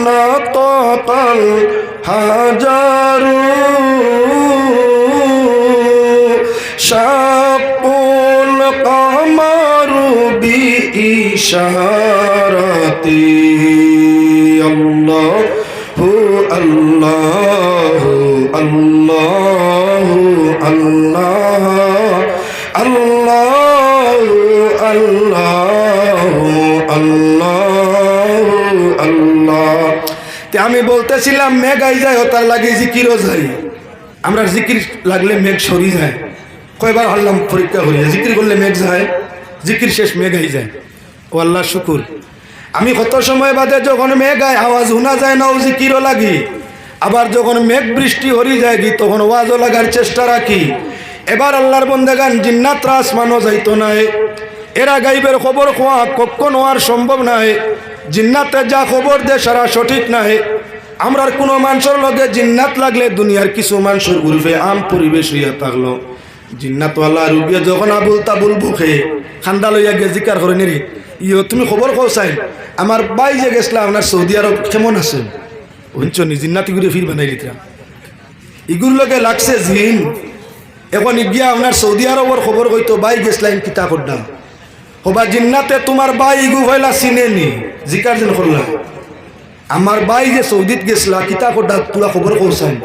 نطق الحجر شق القمر بإشارته الله الله الله الله الله الله الله الله তে আমি বলতেছিলাম মেঘ আই যায় তার লাগে জিকিরও যায় আমরা জিকির লাগলে মেঘ সরি যায় কয়বার হল্লাম পরীক্ষা করি জিকির করলে মেঘ যায় জিকির শেষ মেঘ আই যায় ও আল্লাহ শুকুর আমি কত সময় বাদে যখন মেঘ আয় আওয়াজ শোনা যায় না ও জিকিরও লাগি আবার যখন মেঘ বৃষ্টি হরি যায় কি তখন ওয়াজও লাগার চেষ্টা রাখি এবার আল্লাহর বন্দেগান জিন্নাত আসমানও যাইতো নাই এরা গাইবের খবর খোয়া কখন হওয়ার সম্ভব নাই জিন্নাতে যা খবর দে সারা সঠিক নাই আমরার কোনো মানুষের লগে জিন্নাত লাগলে দুনিয়ার কিছু মানুষের উর্ফে আম পরিবেশ হইয়া থাকলো জিন্নাতওয়ালা রুগিয়া যখন আবুল তাবুল বুকে খান্দা লইয়া গে জিকার করে নিরি তুমি খবর কও চাই আমার বাই যে গেছিলা আপনার সৌদি আরব কেমন আছেন শুনছনি জিন্নাতি ঘুরে ফির বানাই দিতাম ইগুর লগে লাগছে জিন এখন গিয়া আপনার সৌদি আরবর খবর কইতো বাই গেছিলাম কিতা করলাম হবা জিন্নাতে তোমার বাই ইগু হইলা চিনেনি জিকার যেন করলাম আমার বাই যে সৌদিত গেছিলা কিতা করডা তুলা খবর কৌসাই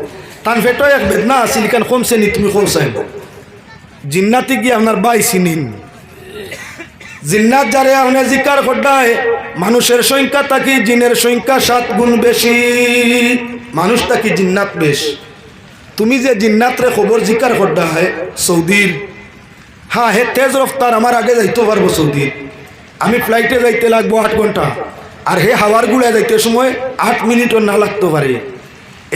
তান ফেটো এক বেদনা আছিল কান কমছে নি তুমি কৌসাই জিন্নাতি গিয়ে আপনার বাই চিনিন জিন্নাত যারে আপনি জিকার করডায় মানুষের সংখ্যা থাকি জিনের সংখ্যা 7 গুণ বেশি মানুষ থাকি জিন্নাত বেশ তুমি যে জিন্নাতরে খবর জিকার করডায় সৌদির হ্যাঁ হে তেজ রফতার আমার আগে যাইতে পারবো সৌদির আমি ফ্লাইটে যাইতে লাগবো 8 ঘন্টা আর হে হাওয়ার গুড়ায় যাইতে সময় 8 মিনিটও না লাগতে পারে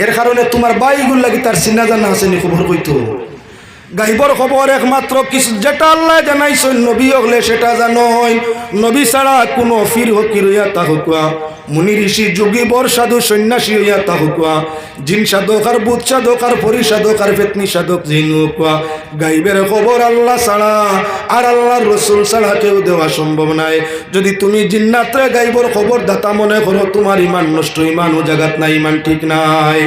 এর কারণে তোমার বাইগুল লাগি তার চিনা জানা আসেনি খবর কইতো গাইবর খবর একমাত্র কিছু যেটা আল্লাহ জানাইছেন নবী হলে সেটা জানোই নবী ছাড়া কোনো ফির হকির হইয়া তাহুকা মুনি ঋষি যোগী বর সাধু সন্ন্যাসী হইয়া তাহুকা জিন সাধক আর বুধ সাধক আর পরি সাধক আর ফেতনি সাধক জিনুকা গাইবের খবর আল্লাহ ছাড়া আর আল্লাহর রসুল ছাড়া কেউ দেওয়া সম্ভব নাই যদি তুমি জিন্নাতরে গাইবর খবর দাতা মনে করো তোমার ইমান নষ্ট ইমান ও জাগাত নাই ইমান ঠিক নাই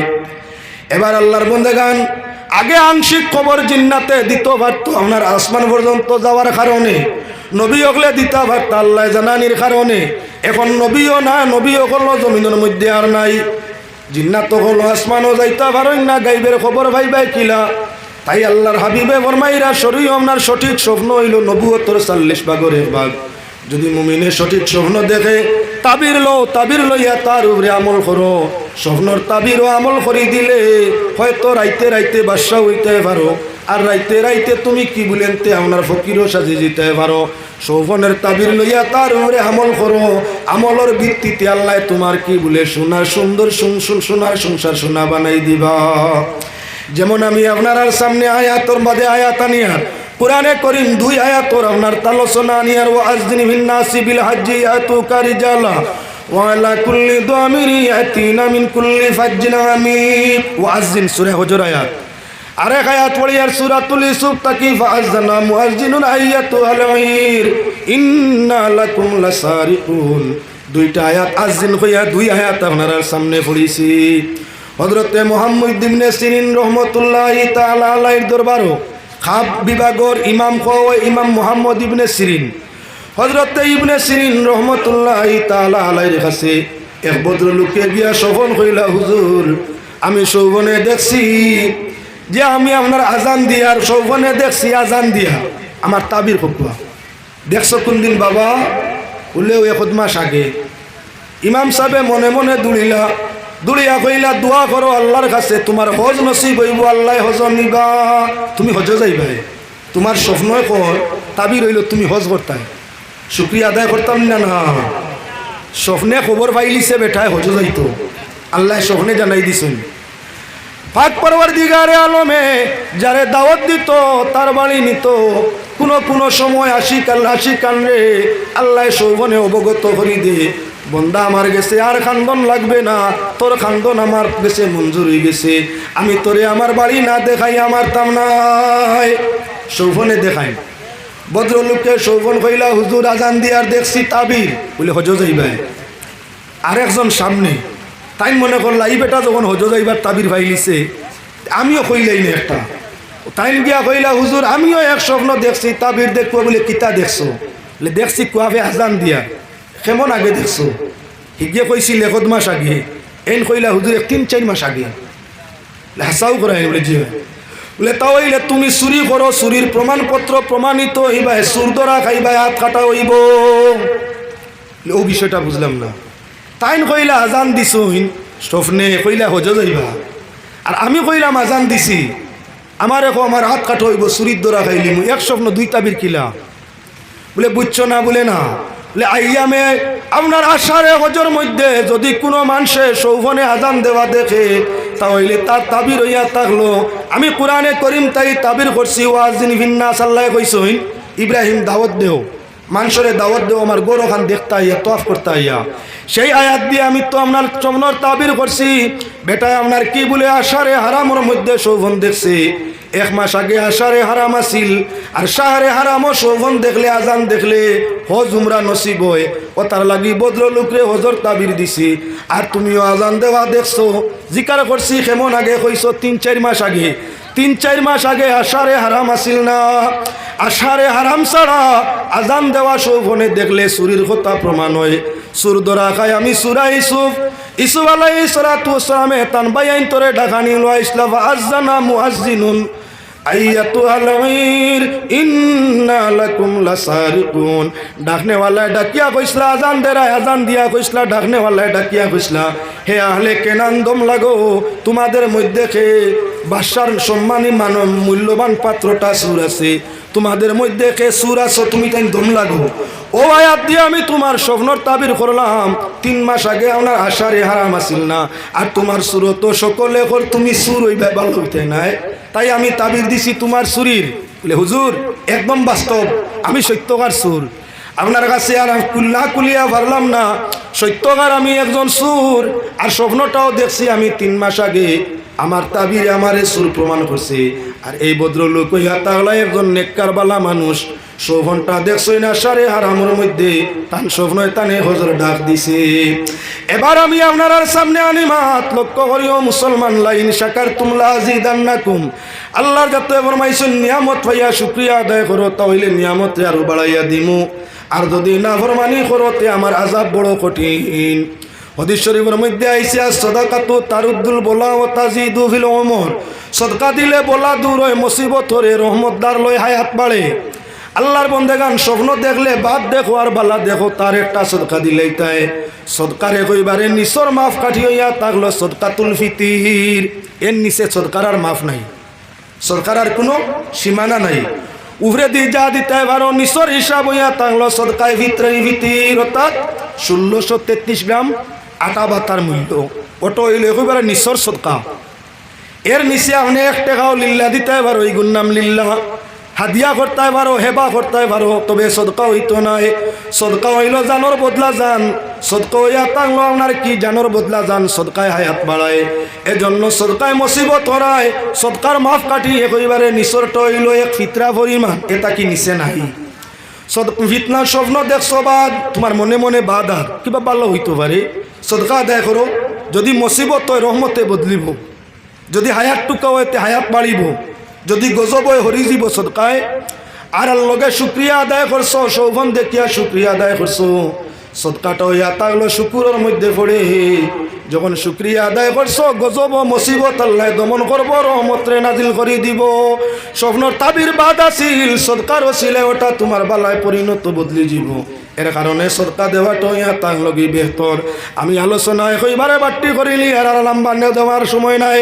এবার আল্লাহর বন্দেগান আগে আংশিক খবর জিন্নাতে দিতে পারতো আপনার আসমান পর্যন্ত যাওয়ার কারণে নবী হলে দিতে পারত আল্লাহ জানানির কারণে এখন নবীও না নবী হলো জমিনের মধ্যে আর নাই জিন্নাত হলো আসমানও যাইতে পারেন না গাইবের খবর ভাই ভাই কিলা তাই আল্লাহর হাবিবে ফরমাইরা শরীর আপনার সঠিক স্বপ্ন হইল নবুয়তর 40 ভাগের 1 ভাগ যদি মুমিনে সঠিক স্বপ্ন দেখে তাবির লইয়া তার উপরে আমল করো স্বপ্নর তাবিরও আমল করি দিলে হয়তো রাইতে রাইতে বাদশা হইতে পারো আর রাইতে রাইতে তুমি কি বলেন তে আপনার ফকিরও সাজি যেতে পারো সৌফনের তাবির লইয়া তার উপরে আমল করো আমলের ভিত্তিতে আল্লাহ তোমার কি বলে সোনার সুন্দর সোনার সংসার সোনা বানাই দিবা যেমন আমি আপনার সামনে আয়াতর বাদে আয়াত আনিয়ার কুরআনে করিম 2 আয়াতর আপনার তালোচনা আনিয়ার ওয়াজদিন বিন নাসি বিল হজ্জি আতুকা রিজালা وعلى كل ضامر يأتينا من كل فج عميق وأذن سورة হুজুরাত আরেক আয়াত পড়ি আর সূরাতুল ইউসুফ তাকি ফাআযানা মুআজ্জিনুন আইয়াতুল ঈর ইন্না লাকুম লাসারিকুন দুইটা আয়াত আযিন হইয়া দুই আয়াত আপনার সামনে পড়িছি হযরতে মুহাম্মদ ইবনে সিরিন রাহমাতুল্লাহি তাআলা আলাইহির দরবারও খাব বিভাগের ইমাম কয় ইমাম মুহাম্মদ ইবনে সিরিন হযরতে ইবনে সিরিন রাহমাতুল্লাহি তাআলা আলাইহির কাছে এক ভদ্রলোকে গিয়া শোভন কইলা হুজুর আমি শোভনে দেখছি যে আমি আপনার আজান দিয়া আর শোভনে দেখছি আজান দিয়া আমার তাবির কবা দেখছো কোন দিন বাবা বললেও 1 মাস আগে ইমাম সাহেব মনে মনে দুলিয়া কইলা দোয়া করো আল্লাহর কাছে তোমার হজ নসিব হইব আল্লাহ হজ নিবা তুমি হজ যাইবা তোমার স্বপ্নই কর তাবির হইল তুমি হজ করতাম শুকরিয়া আদায় করতাম না না স্বপ্নে খবর পাইলিছে বেটায় হজ যাইতো আল্লাহ স্বপ্নে জানাই দিছেন পাক পরওয়ারদিগারে আলমে যারে দাওয়াত দিত তার বাড়ি নিত কোনো সময় আশিকান রে আল্লাহ শোভনে অবগত করি দে বন্দা আমার গেছে আর খান্দন লাগবে না তোর খান্দন আমার গেছে মঞ্জুর হয়ে গেছে আমি তোরে আমার বাড়ি না দেখাই আমার তাম নাই শোভনে দেখাই ভদ্রলোককে শোভন কইলা হুজুর আজান দিয়ার দেখছি তাবির বলে হজ যাইবা আরেকজন সামনে তাই মনে করলা এই বেটা যখন হজ যাইবার তাবির ভাইলিছে আমিও কইলাই না একটা তাই গিয়া কইলা হুজুর আমিও এক স্বপ্ন দেখছি তাবির দেখবো বলে কিতা দেখছো বলে দেখছি কুয়াবে আজান দিয়া কেমন আগে দেখছো হিগিয়ে কইছিল 1 মাস আগে এন কইলা হুজুর 3-4 মাস আগে হাসাও করাই বলে জি বলে তাহলে তুমি চুরি করো চুরির প্রমাণপত্র প্রমাণিত হইবা সুর ধরা খাইবা হাত কাটা হইব ও বিষয়টা বুঝলাম না তাইন কইলা আজান দিছুন স্বপ্নে কইলা হজ যাইবা আর আমি কইলাম আজান দিছি আমার আমার হাত কাটা হইব চুরির ধরা খাইলি এক স্বপ্ন 2 তাবির কিলা বলে বুঝছো না বলে না বলে আইয়ামে আপনার আশারে হজর মধ্যে যদি কোনো মানুষে শোভনে আজান দেওয়া দেখে তাহলে তার তাবির হইয়া থাকলো আমি কোরআনে করিম তাই তাবির করছি ওয়াজিন ভিন্নাস আল্লাহ কইছইন ইব্রাহিম দাওয়াত দেও মানুষরে দাওয়াত দেও আমার গরু খান দেখতে আইয়া তফ করতে আইয়া সেই আয়াত দিয়ে আমি তো আপনার চমনর তাবির করছি বেটায় আপনার কি বলে আশারে হারামের মধ্যে শোভন দেখছে 1 মাস আগে আশারে হারাম আসিল আর শাহরে হারামও শোভন দেখলে আজান দেখলে হজ উমরা নসিব হয় ও তার লাগি ভদ্রলোকরে হজর তাবির দিছি আর তুমিও আজান দেওয়া দেখছো জিকার করছি কেমন আগে কইছো 3-4 মাস আগে 3-4 মাস আগে আশারে হারাম আসিল না আশারে হারাম ছাড়া আজান দেওয়া শোভনে দেখলে চুরির কথা প্রমাণ হয় সুর ধরা খাই আমি সূরা ইউসুফ আলাইহিস সালাতু ওয়াস সালামে তানবাই আইন তোরে ঢাকানি লওয়া ইসলাম আযানা মুআজ্জিনুন আইয়াতুল ঈর ইন্না লাকুম লাসারিকুন ডাকনে ওয়ালা ডাকিয়া কইসলা আজান দেরা আজান দিয়া কইসলা ডাকনে ওয়ালা ডাকিয়া কইসলা হে আহলে কেনান দম লাগো তোমাদের মধ্যে কে বাদশার সম্মানী মানব মূল্যবান পাত্রটা সুর আছে তোমাদের মধ্যে কে সুর আছো তুমি তাই দম লাগো ও আয়াত দিয়ে আমি তোমার স্বপ্নর তাবির করলাম 3 মাস আগে আমার আশারে হারাম আসিল না আর তোমার সুর তো সকলে কর তুমি সুর হইবা ভালো হইতে নাই তাই আমি তাবির দিছি তোমার সুরির বলে হুজুর একদম বাস্তব আমি সত্যকার সুর আপনার কাছে আর কুলিয়া পারলাম না সত্যকার আমি একজন সুর আর স্বপ্নটাও দেখছি আমি 3 মাস আগে আমার তাবির আমারে সুর প্রমাণ করছে আর এই ভদ্রলোক হইয়া তাহলে একজন নেককার বালা মানুষ শোভনটা দেখছই না সারে হারামের মধ্যে তান স্বপ্নয় তানে হজর ডাক দিছে এবার আমি আপনার সামনে আনিমাত লক্ষ্য করিও মুসলমান লাইন শাকারতুম লাযিদান্নাকুম আল্লাহর কাছে ফরমাইছেন নিয়ামত পাইয়া শুকরিয়া আদায় করো তাহলে নিয়ামত আরো বাড়াইয়া দিমু আর যদি না ফরমানি করো তে আমার আযাব বড় কঠিন হাদিস শরীফের মধ্যে আইছে সাদাকাতু তারুদ্দুল বলা ও তাজিদু ফিল উমর সদকা দিলে বলা দূর হয় মুসিবত হরে রহমতদার লয় হায়াত বাড়ে আল্লাহর বন্দেগান স্বপ্ন দেখলে বাদ দেখো আর বালা দেখো তার একটা সদকা দিলেই তাই সদকারে কইবারে নিসর মাফ কাটি হইয়া থাকলো সদকাতুল ফিতির এর নিচে সদকার আর মাফ নাই সরকার আর কোনো সীমানা নাই উভরে দিয়ে যা দিতে পারো নিসর হিসাব হইয়া থাকলো সদকায় ভিতর অর্থাৎ 1633 গ্রাম আটা বাতার মূল্য ওটা হইলে কইবারে নিসর সদকা এর নিচে আপনি 1 টাকাও লিল্লা দিতে পারো এই গুণ নাম লিল্লা হাদিয়া করতে পারো, হেবা করতে পারো, তবে সদকা হইতো নাই। সদকা হইল জানোর বদলা জান। সদকা হইয়া তাংলো আপনার কি জানোর বদলা জান, সদকায় হায়াত বাড়ায়। এজন্য সদকায় মুসিবত হরায়, সদকার মাফ কাটি একইবারে নিসরটা হইল এক ফিতরা পরিমাণ, এটা কি নিচে নাই। ফিতনা স্বপ্ন দেখছো বা তোমার মনে মনে বাধা কিবা ভালো হইতে পারে, সদকা আদায় করো। যদি মুসিবত হয় রহমতে বদলিব, যদি হায়াত টুকা হয় হায়াত বাড়িব, যদি গজব হয় হরি যাব সদকায়। আর লগে শুক্রিয়া আদায় করছো, সৌভন দেখিয়া শুক্রিয়া আদায় করছো, সদকাটা হইয়া তাহলে শুকুরের মধ্যে পড়ে। যখন শুক্রিয়া আদায় করছো, গজব মুসিবত আল্লাহ দমন করব, রহমতরে নাজিল করে দিব। স্বপ্নর তাবির বাদ আছিল, সদকার ছিল ওটা তোমার বালায় পরিণত বদলি যাব। এর কারণে সদকা দেওয়াটা হইয়া তার লগে বেহতর। আমি আলোচনায় কইবারে বাট্টি করিলি আর লম্বা দেওয়ার সময় নাই।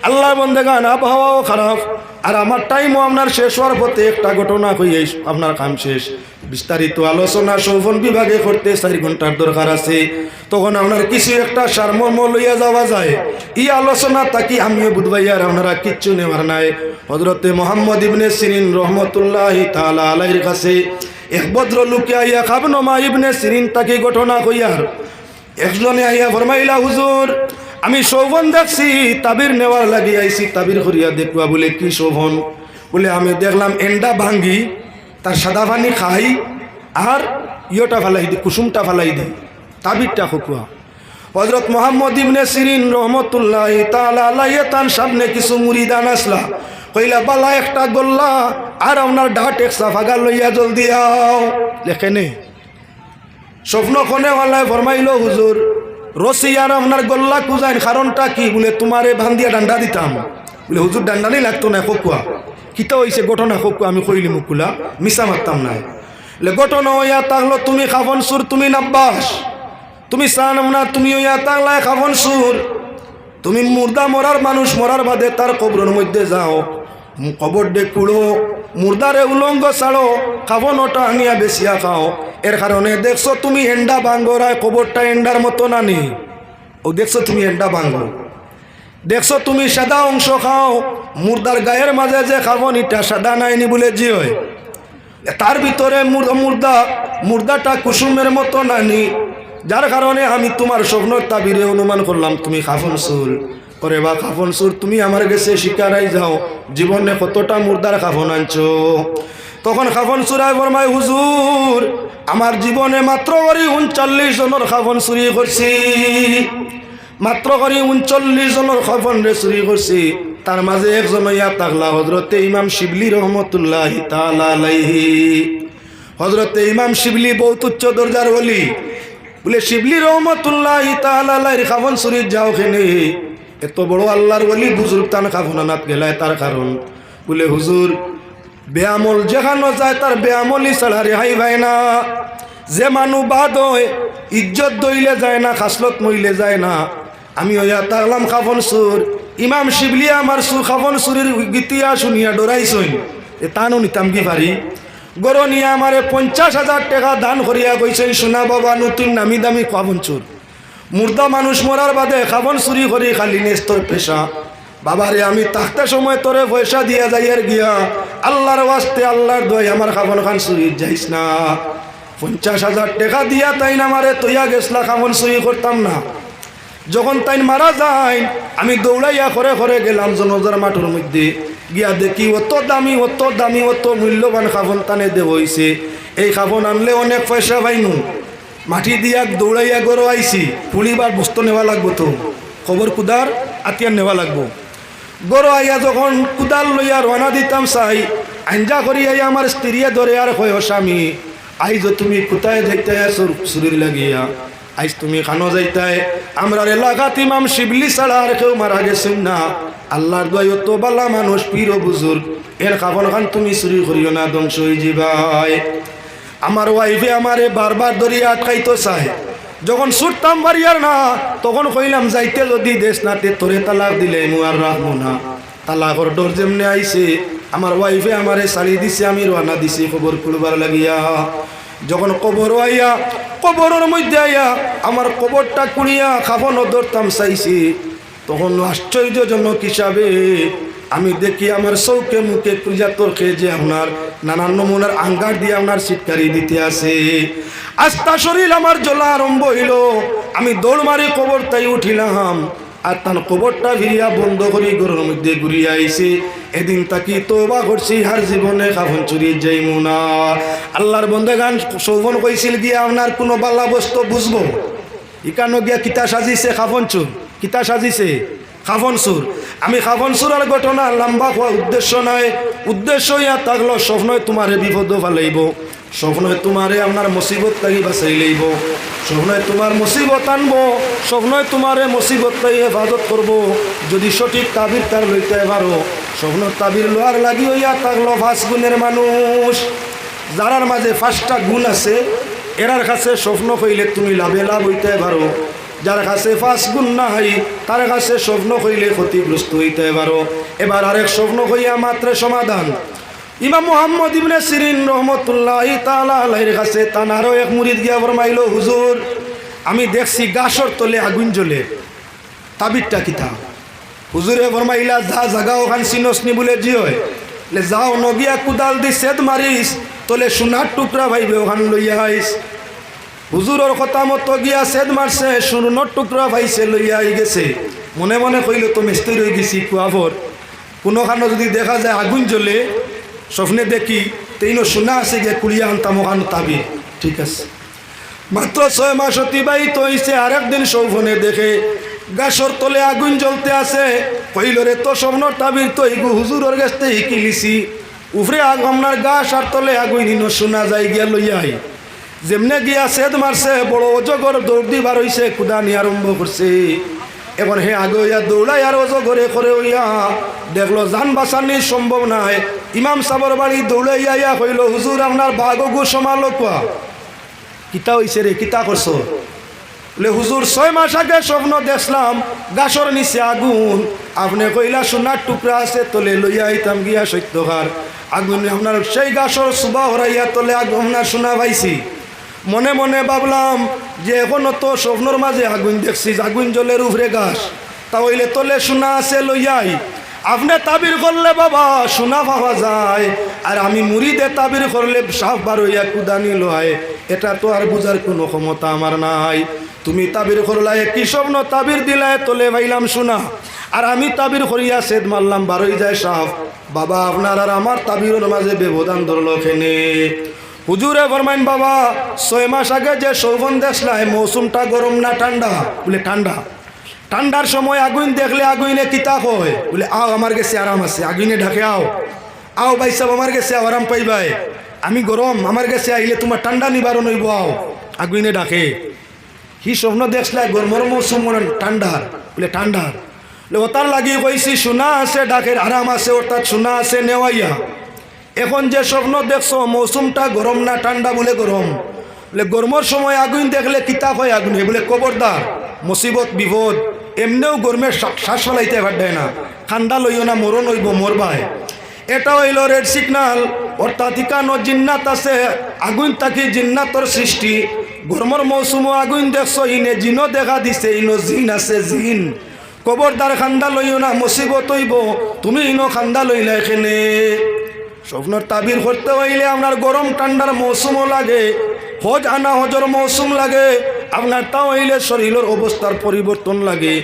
আল্লাহ বন্দেগান আবহাওয়াও খারাপ, আর আমার টাইমও আপনার শেষ হওয়ার পথে একটা ঘটনা কইয়ে আপনার কাম শেষ। বিস্তারিত আলোচনা সৌভন বিভাগে করতে 4 ঘন্টার দরকার আছে। তখন আপনার কিছু একটা সারমর্ম লইয়া যাওয়া যায়। এই আলোচনা তাকি আমিও বুধবাই আর আপনারা কিচ্ছু নেওয়ার নাই। হযরতে মুহাম্মদ ইবনে সিরিন রহমতুল্লাহি তাআলা আলাইহির কাছে এক ভদ্র লোকে আইয়া খাবনমা ইবনে সিরিন তাকে ঘটনা কইয়ার একজনে আইয়া ফরমাইলা, হুজুর আমি শোভন দেখছি, তাবির নেওয়ার লাগি আইছি, তাবির করিয়া দেখবা। বলে কি শোভন? বলে আমি দেখলাম এন্ডা ভাঙ্গি তার সাদা পানি খাই আর ইয়েটা ফালাই দিই, কুসুমটা ফালাই দিই, তাবিরটা খুকুয়া। হযরত মুহাম্মদ ইবনে সিরিন রহমতুল্লাহি তাআলা আলাইহি তার সামনে কিছু মুরিদান আসলা, কইলা বালা একটা গোল্লা আর আপনার ডাট এক সাফাগা লইয়া জলদি আও। লেখেনে স্বপ্ন কোনে ওয়ালায় ফরমাইল, হুজুর রসি আর আপনার গোল্লা কুজাইন, কারণটা কি? বলে তোমারে ভান্দিয়া ডান্ডা দিতাম। বলে হুজুর ডান্ডা নেই লাগতো না, খোকুয়া কিতা হয়েছে ঘটনা খোকুয়া আমি কইলি মুকুলা, মিশা মারতাম না। ঘটনা হইয়া তাহলো তুমি খাফন সুর, তুমি নাব্বাস, তুমি চান না, তুমি হইয়া তাহলে খাফন সুর। তুমি মুর্দা মরার মানুষ মরার বাদে তার কবরের মধ্যে যাও, কবর ডে কুড়ো, মুর্দারে উলঙ্গ ছাড়ো, খাবনটা আনিয়া বেশিয়া খাও। এর কারণে দেখছো তুমি এন্ডা ভাঙ্গরায়, কবরটা এন্ডার মতো নানি। ও দেখছো তুমি এন্ডা ভাঙ্গো, দেখছো তুমি সাদা অংশ খাও, মুর্দার গায়ের মাঝে যে খাবন এটা সাদা নাইনি বলে জি হয়। তার ভিতরে মুর্দাটা কুসুমের মতো নানি। যার কারণে আমি তোমার স্বপ্নর তাবিরে অনুমান করলাম তুমি খাফন সুর। করে বা খাফন সুর তুমি আমার কাছে শিকারাই যাও, জীবনে কতটা মুর্দার খাফন আনছো। তখন খাফন সুরায় ফরমায়, হুজুর আমার জীবনে মাত্র করি 39 জনের খাফন চুরি করছি, মাত্র করি 39 জনের খাফন রে চুরি করছি। তার মাঝে একজন ইয়া তাকলা হযরতে ইমাম শিবলি রহমতুল্লাহি তাআলা আলাইহি। হযরতে ইমাম শিবলি বহুত উচ্চ দরজার ওলি। বলে শিবলি রহমতুল্লাহি তাআলা আলাইহির খাফন চুরি যাও খেনে, এত বড় আল্লাহর ওলি বুজুর্গ তান খাফন আনাত গেলায় তার কারণ। বলে হুজুর বেআমল যেখানে যায় তার বেআমলি ছাড়া রেহাই ভাই না। যে মানু বাদ হয় ইজ্জত দইলে যায় না, খাসলত মইলে যায় না। আমি হইয়া তাকলাম খাফন সুর। ইমাম শিবলি আমার খাফন সুরের গীতিয়া শুনিয়া ডরাইছই, এ তানও নিতাম কি পারি। গরো নিয়ে আমারে 50,000 টাকা দান করিয়া কইছেন, সোনা বাবা নতুন নামি দামি খাফন চুর। মুর্দা মানুষ মরার বাদে খাফন চুরি করি খালি নেস্তর পেশা। বাবারে আমি তাকতে সময় তোরে পয়সা দিয়া যাইয়ার গিয়া, আল্লাহর ওয়াস্তে আল্লাহর দোয়াই আমার খাফন খান চুরি যাইস না। 50,000 টাকা দিয়া তাই না আমারে তৈয়া গেছলা, খাফন চুরি করতাম না। যখন তাই মারা যায় আমি দৌড়াইয়া করে করে গেলাম জনজার মাঠের মধ্যে গিয়া দেখি অত দামি অত মূল্যবান খাফন তানে দেব হইছে। এই খাফন আনলে অনেক পয়সা পাইনু। মাটি দিয়া দৌড়াইয়া গরো আইছি, পুলিবার বস্তু নেওয়া লাগবো, তো খবর কুদার আতিয়ার নেওয়া লাগবো। গরো আইয়া যখন কুদাল লইয়া রওনা দিতাম চাই, আঞ্জা করি আইয়া আমার স্ত্রীয়ে ধরে আর কয়, স্বামী আইজ তুমি কোথায় যাইতে চুরির লাগিয়া, আইজ তুমি খানো যাইতায়। আমরা এলাকাত ইমাম শিবলি ছাড়া আর কেউ মারা গেছেন না। আল্লাহর দোয়াই অত বালা মানুষ পীর বুজুর্গ, এর খাফন খান তুমি চুরি করিও না, ধ্বংস হয়ে যাবাই। আমার ওয়াইফে আমারে বারবার ধরিয়া আটকাইতো চায়। যখন ছুটতাম বাড়িয়ার না, তখন কইলাম যাইতে যদি দেশ নাতে তোরে তালাক দিলে মু আর রাখবো না। তালাকর ডর যেমনে আইছে, আমার ওয়াইফে আমারে শাড়ি দিছে, আমি রওনা দিছি খবর খুলবার লাগিয়া। যখন কবর আইয়া, কবরের মধ্যে আইয়া আমার কবরটা কুড়িয়া খাফন ধরতাম চাইছি, তখন আশ্চর্যজনক হিসাবে আমি দেখি আমার চৌকে মুখে কুজাতর খেয়ে যে আপনার নানান নমুনার আঙ্গার দিয়ে আপনার সিটকারি দিতে আছে। আস্তা শরীর আমার জ্বলা আরম্ভ হইল। আমি দৌড় মারি কবর তাই উঠিলাম, আর তার কবরটা ভিড়িয়া বন্ধ করি ঘরের মধ্যে ঘুরিয়া আইছি। এদিন তাকি তওবা করছি, হার জীবনে কাফন চুরি যাইমু না। আল্লাহর বন্দেগান সৌবন কইছিল গিয়া আপনার কোনো বালা বস্তু বুঝবো, ইকানো গিয়া কিতা সাজিছে কাফন চুর, কিতা সাজিছে কাফন চুর। আমি কাফন চুরার ঘটনা লম্বা হওয়া উদ্দেশ্য নয়, উদ্দেশ্য ইয়া থাকলো স্বপ্নই তোমারে বিপদ ফালাইব, স্বপ্নই তোমারে আপনার মুসিবত লাগি বাঁচাই লইব, স্বপ্নই তোমার মুসিবত আনবো, স্বপ্নই তোমারে মুসিবত লাগি হেফাজত করব। যদি সঠিক তাবির তার লইতে পারো, স্বপ্ন তাবির লোয়ার লাগি হইয়া থাকলো 5 গুণের মানুষ, যারার মাঝে 5টা গুণ আছে, এরার কাছে স্বপ্ন কইলে তুমি লাভে লাভ হইতে পারো। যার কাছে 5 গুণ নাই, তার কাছে স্বপ্ন কইলে ক্ষতিগ্রস্ত হইতে পারো। এবার আরেক স্বপ্ন কইয়া মাত্র সমাধান। ইমাম মুহাম্মদ ইবনে সিরিন রহমতুল্লাহি তাআলা আলাইহির কাছে তানারও এক মুরিদ গিয়া ফরমাইলো, হুজুর আমি দেখছি গাছর তলে আগুন জ্বলে, তাবিরটা কিতা? হুজুরে ফরমাইলা, যা জাগা ওখান চিনসনি বলে জি হয়, যাও নগিয়া কুদাল দি সেদ মারিস, তলে সোনার টুকরা ভাইবে ওখান লইয়া আইস। হুজুরের কথা মতো গিয়া সেদ মারছে, সোনার টুকরা ভাইছে লইয়া আই গেছে। মনে মনে কইল তো মিস্ত্রি হয়ে গেছি কুয়াভর, কোনোখানে যদি দেখা যায় আগুন জ্বলে, স্বপ্নে দেখি তেইনো সোনা আছে গিয়ে কুড়িয়া আনতাম ওখানে তাবির। ঠিক আছে, মাত্র 6 মাস অতিবাহিত হয়েছে। আরেকদিন সৌফনে দেখে গাছর তলে আগুন জ্বলতে আছে। কইল রে তো স্বপ্নর তাবির তো এইগু হুজুরের কাছ থেকে কিলিছি, উফরে আপনার গাছ আর তলে আগুন ইনো শোনা যায় গিয়া লইয়াই। যেমনে গিয়া সেদ মারছে, বড় অজগর দৌড় দিবার হইছে, কুদানি আরম্ভ করছে। এখন হে আগে হইয়া দৌড়াই আর অজগরে করে হইয়া দেখলো জান বাঁচানি সম্ভব নাই। ইমাম সাবর বাড়ি দৌড়াইয়া ইয়া কইল, হুজুর আপনার বাঘগু সমালো কোয়া, কিতা হইছে রে, কিতা করছো? বলে হুজুর 6 মাস আগে স্বপ্ন দেখলাম গাছর নিচে আগুন, আপনি কইলা সোনার টুকরা আছে তলে লইয়া আইতাম গিয়া সত্যকার আগুন, আপনার সেই গাছর সুবা হরাইয়া তলে আপনার সোনা পাইছি। মনে মনে ভাবলাম যে এখনো তো স্বপ্নর মাঝে আগুন দেখছি, আগুন জলের উপরে গাছ, তা হইলে তলে সোনা আছে লইয়াই। আপনি তাবির করলে বাবা সোনা পাওয়া যায়, আর আমি মুড়িদে তাবির করলে সাপ বার হইয়া কুদানি লয়, এটা তো আর বুঝার কোনো ক্ষমতা আমার নাই। তুমি তাবির করলা কি স্বপ্ন তাবির দিলায় তলে ভাইলাম সোনা, আর আমি তাবির করিয়া সেদ মারলাম বারোই যায় সাপ। বাবা আপনার আর আমার তাবিরের মাঝে ব্যবধান ধরলো খেনে। হুজুরে ফরমাইন, বাবা 6 মাস আগে যে সৌবন দেখলাই মৌসুমটা গরম না ঠান্ডা? বলে ঠান্ডা। ঠান্ডার সময় আগুন দেখলে আগুনে কিতা হয়? বলে আও আমার কাছে আরাম আছে, আগুনে ঢাকে আও, আও ভাই সাহেব আমার কাছে আরাম পাইবাই, আমি গরম, আমার কাছে আইলে তোমার ঠান্ডা নিবারণ হইব, আও আগুনে ডাকে। কি স্বপ্ন দেখলাই গরমর মৌসুম ঠান্ডার? বলে ঠান্ডার। ওতার লাগিয়ে কইছি সোনা আছে ডাকের আরাম আছে, অর্থাৎ সোনা আছে নেওয়াইয়া। এখন যে স্বপ্ন দেখছো মৌসুমটা গরম না ঠান্ডা? বলে গরম। বলে গরমের সময় আগুন দেখলে কিতা হয় আগুনে? বলে খবরদার, মুসিবত বিপদ, এমনিও গরমের শ্বাস ফেলাইতে পারবে না, ঠান্ডা লইও না, মরণ হইব, মরবায়। এটা হইল রেড সিগনাল, অর্থাৎ ইকানো জিন্নাত আছে, আগুন থাকি জিন্নাতর সৃষ্টি। গরমের মৌসুমও আগুন দেখছো, ইনে জিনও দেখা দিছে, ইনো জিন আছে, জিন। খবরদার খান্দা লইও না, মুসিবত হইব, তুমি ইনো খান্দা লইলা এখানে। স্বপ্নর তাবির করতে হইলে আপনার গরম ঠান্ডার মৌসুমও লাগে, হজ আনা হজর মৌসুম লাগে, আপনার তা হইলে শরীরের অবস্থার পরিবর্তন লাগে।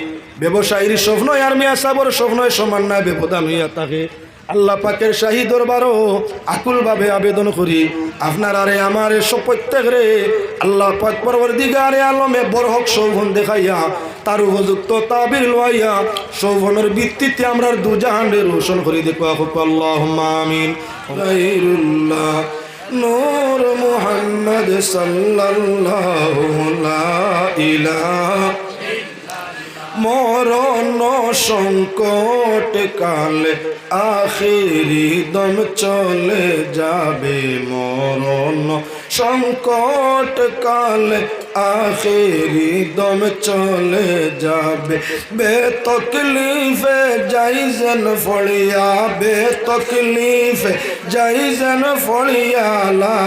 ব্যবসায়ীর স্বপ্ন আর মিয়া সাবর স্বপ্ন সমান না, ব্যবধান হইয়া থাকে। আল্লাহ পাকের শাহী দরবারও আকুলভাবে আবেদন করি, আপনার আরে আমার সব প্রত্যেকরে আল্লাহ পাক পরবর্তীকারে আলমে বরহক সৌভন দেখাইয়া তার উপযুক্ত তাবির লইয়া সৌভনের ভিত্তিতে আমরা দুজাহানের রোশন করে দেখবা হোক। আল্লাহুম্মা আমিন। গায়রুল্লাহ নূর মুহাম্মদ সাল্লাল্লাহু লা ইলাহা মরণ সংকট কালে আখিরি দম চলে যাবে, মরণ সংকট কালে আখিরি দম চলে যাবে। বেতকলিফে যাইজেন ফড়িয়া, বেতকলিফে যাইজেন ফড়িয়া, লা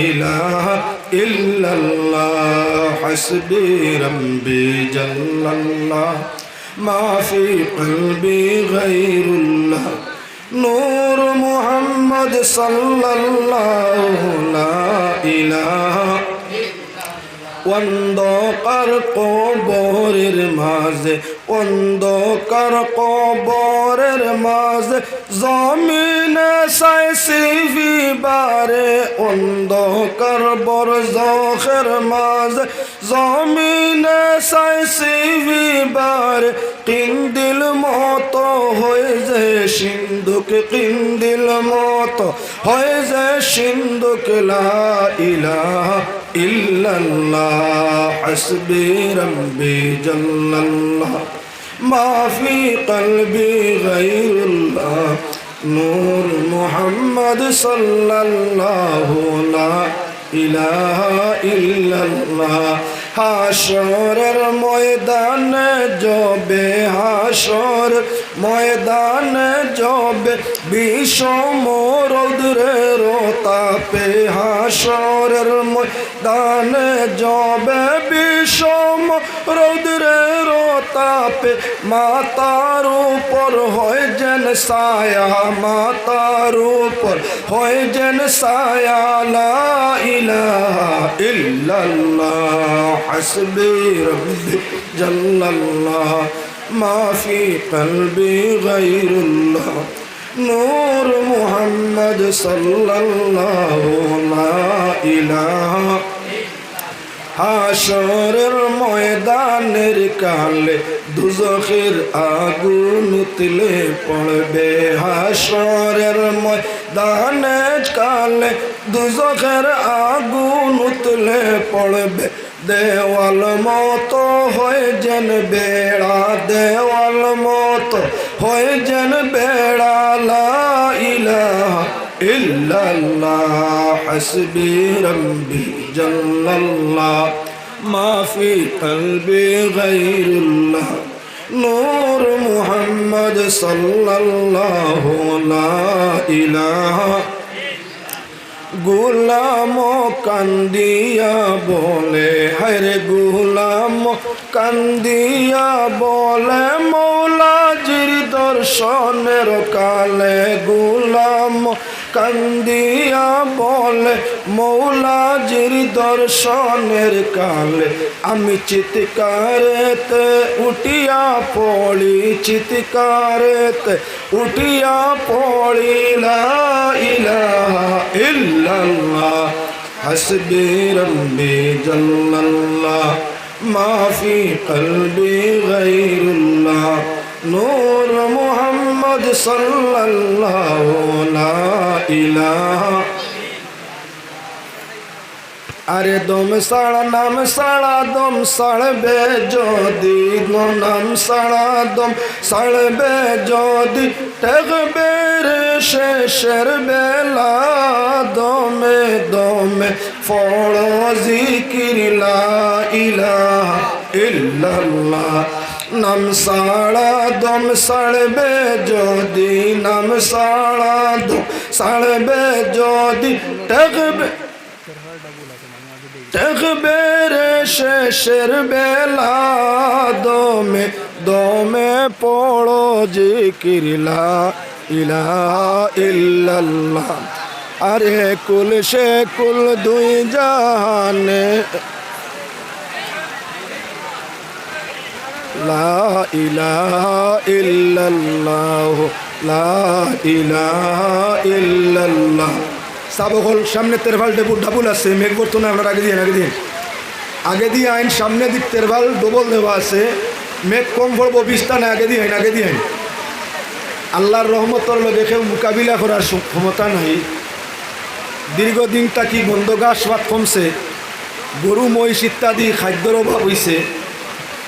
ইলাহা ইল্লাল্লাহ হাসবি রব্বি জাল্লাল্লাহ ما في قلبي غير الله نور محمد صلى الله لا إله অন্ধকার কবরের মাঝে অন্ধকার কবরের মাঝে জমিনে সাইসি বিবারে অন্ধকার বরজখের মাঝে জমিনে সাইসি বিবারে কিন্দিল মতো হয়ে যে সিন্ধুক কিন্দিল মতো হয়ে যে সিন্ধুক লা ইলাহা ইল্লাল্লাহ হাসবি রব্বি জাল্লাল্লাহ মা ফি কলবি গায়রুল্লাহ নূর মুহাম্মদ সাল্লাল্লাহু লা ইলাহা ইল্লাল্লাহ হাসরের ময়দানে জবে হাসর ময়দানে জবে বিষম রৌদ্রের তাপে হাসরের ময়দানে জবে বিষম রৌদ্রের তাপে মাতার উপর হয় যেন ছায়া মাতার উপর হয় যেন ছায়া লা ইলাহা ইল্লাল্লাহ حسبي ربي جل الله ما في قلبي غير الله نور محمد صلى الله لا إله হাসরের ময়দানের কালে দুজখের আগুন উতলে পড়বে হাসরের ময়দানের কালে দুজখের আগুন উতলে পড়বে দেওয়াল মতো হয়ে যেন বেড়া দেওয়াল মতো হয়ে যেন বেড়া লা ইলাহা ইল্লাল্লাহ হাসবি রব্বি জাল্লাল্লাহ মা ফি কলবি গায়রুল্লাহ নূর মুহাম্মদ সাল্লাল্লাহু লা ইলাহা গুলাম কান্দিয়া বলে হরে গুলাম কান্দিয়া বলে মৌলাজির দর্শনের কালে গুলাম কান্দিয়া বলে মৌলাজির দর্শনের কালে আমি চিৎকারেতে উঠিয়া পড়ি চিৎকারেতে উঠিয়া পড়ি লা ইলাহা ইল্লাল্লাহ হাসবি রব্বি জাল্লাল্লাহ মা ফি কলবি গায়রুল্লাহ নূর মুহাম্মদ সাল্লাল্লাহু লা ইলাহা আরে দম সাড়া নাম সাড়া দম সাড়বে যদি নাম সাড়া দম সাড়বে যদি ঠেকবে রে শেষের বেলা দমে দমে ফড়ো জিকির লা ইলাহা ইল্লাল্লাহ নাম সাড়া দম সাড়বে যদি নাম সাড়া দম সাড়বে যদি ঠেকবে ঠেকবে শেষের বেলা দমে দমে পড়ো জিকির লা ইলাহা ইল্লাল্লাহ আরে কুল সে কুল দুই জাহানে লা ইলাহা ইল্লাল্লাহ লা ইলাহা ইল্লাল্লাহ সাবকল সামনে তেরভাল ডাবুল আছে মেঘ বর্তনে আপনার আগে দিয়ে আইন সামনে দিক তেরভাল ডবল দেওয়া আছে মেঘ কম পড়বো বিস্তানে আগে দিয়ে আইন আল্লাহর রহমতর লগে কেউ মোকাবিলা করার ক্ষমতা নাই দীর্ঘদিন তাকি বন্ধ ঘাস ভাত কমছে গরু মহিষ ইত্যাদি খাদ্যর অভাব হয়েছে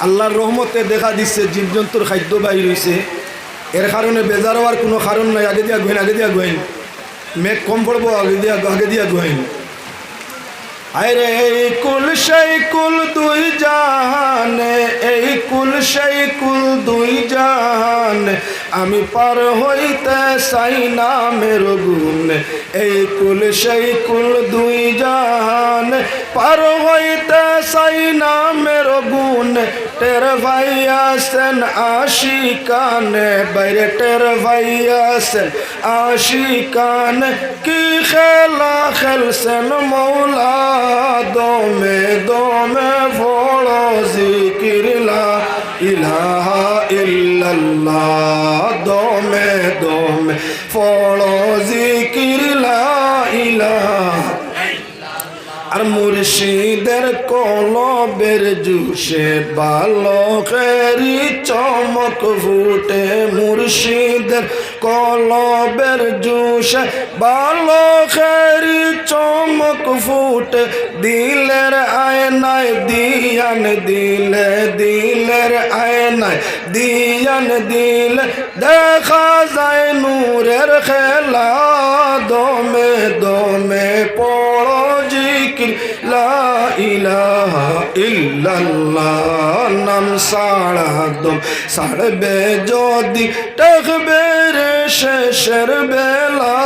আল্লাহর রহমতে দেখা দিচ্ছে জীবজন্তুর খাদ্য বাহির হয়েছে এর কারণে বেজার হওয়ার কোনো কারণ নাই আগে দিয়া গোয়েন মেঘ কম পড়বো আগে দিয়া গোয়েন আরে এই কুল সেই কুল দুই জাহানে এই কুল সেই কুল দুই জাহানে আমি পার হইতে চাই নামের গুণে এই কুল সেই কুল দুই জাহানে পার হইতে চাই নামের গুণে টের ভাইয়াছেন আশিকানে বাইরে টের ভাইয়াছেন আশিকানে কি খেলা খেলছেন মৌলা দমে দমে ফড়ো জিকির লা ইলাহা ইল্লাল্লাহ দমে দমে ফড়ো জিকির লা ইলাহা আর মুর্শিদের কলবের জুসে বালকেরি চমক ফুটে মুর্শিদের কলবের জুসে বালকেরি চমক ফুটে দিলের আয়নায় দিয়ান দিলে দিলের আয়নায় দিয়ান দিলে দেখা যায় নূরের খেলা দমে দমে পড়ো জিকির লা ইলাহা ইল্লাল্লাহ নাম সাড়া দম সাড়বে যদি টাকবে রে শেষের বেলা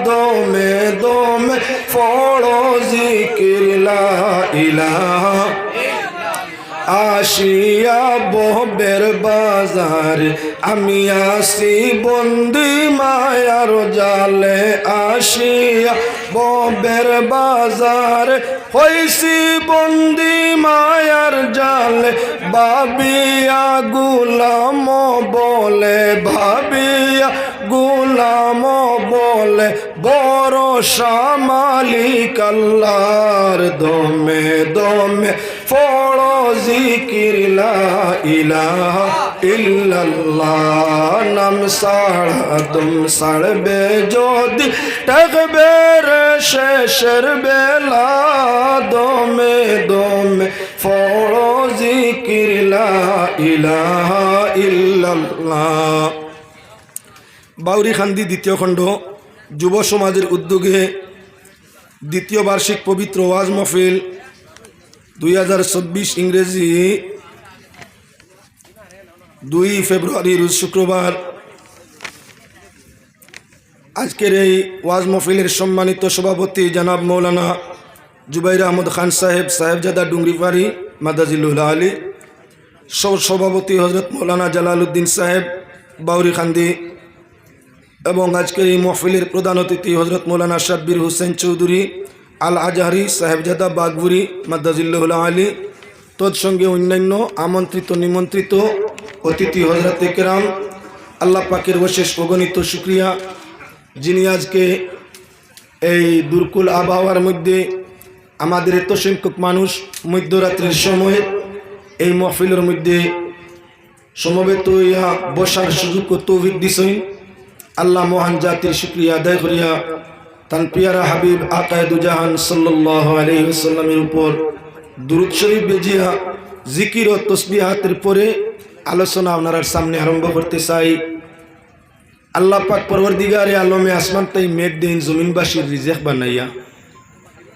দমে দমে পড়ো জিকির লা ইলাহা আসিয়া বহবের বাজার আমি আসি বন্দি মায়ার জালে আসিয়া বহবের বাজার হইছি বন্দি মায়ার জালে ভাবিয়া গুলাম বলে ভাবিয়া গুলাম বলে ভরসা মালিক আল্লাহর দমে দমে ফড়ো জিকির লা ইলাহা ইল্লাল্লাহ নাম সাড়া দম সাড়বে যদি টাকবে রে শেষের বেলা দমে দমে ফড়ো জিকির লা ইলাহা ইল্লাল্লাহ। বাউরি খান্দি দ্বিতীয় খণ্ড যুব সমাজের উদ্যোগে দ্বিতীয় বার্ষিক পবিত্র ওয়াজ মাহফিল 2024 ইংরেজি 2 ফেব্রুয়ারি রোজ শুক্রবার। আজকের এই ওয়াজ মাহফিলের সম্মানিত সভাপতি জনাব মৌলানা জুবাইর আহমদ খান সাহেব সাহেবজাদা ডুংরিপাড়ি মাদাজিল্লুল আলী, সভাপতি হজরত মৌলানা জালালউদ্দিন সাহেব বাউরি খান্দি এবং আজকের এই মাহফিলের প্রধান অতিথি হজরত মৌলানা শাব্বির হোসেন চৌধুরী আল আজহারি সাহেবজাদা বাগবুরি মাদাজিল্লুল আলী, তৎসঙ্গে অন্যান্য আমন্ত্রিত নিমন্ত্রিত অতিথি হজরত কেরাম, আল্লাহ পাকের অশেষ অগণিত শুক্রিয়া যিনি আজকে এই দুর্কুল আবহাওয়ার মধ্যে আমাদের এত সংখ্যক মানুষ মধ্যরাত্রির সময় এই মাহফিলের মধ্যে সমবেত হইয়া বসার সুযোগ ও তৌফিক দিছেন। আল্লাহ মহান জাতির শুক্রিয়া আদায় করিয়া তান পিয়ারা হাবিব আকায়ে দুজাহান সাল্লাল্লাহু আলাইহি ওয়াসাল্লামের উপর দুরূদ শরীফ বেজিয়া জিকির ও তসবিহাতের পরে আলোচনা আপনার সামনে আরম্ভ করতে চাই। আল্লাহ পাক পরওয়ারদিগারে আলমে আসমান তাই মেঘ দেন জমিনবাসীর রিজেক বানাইয়া।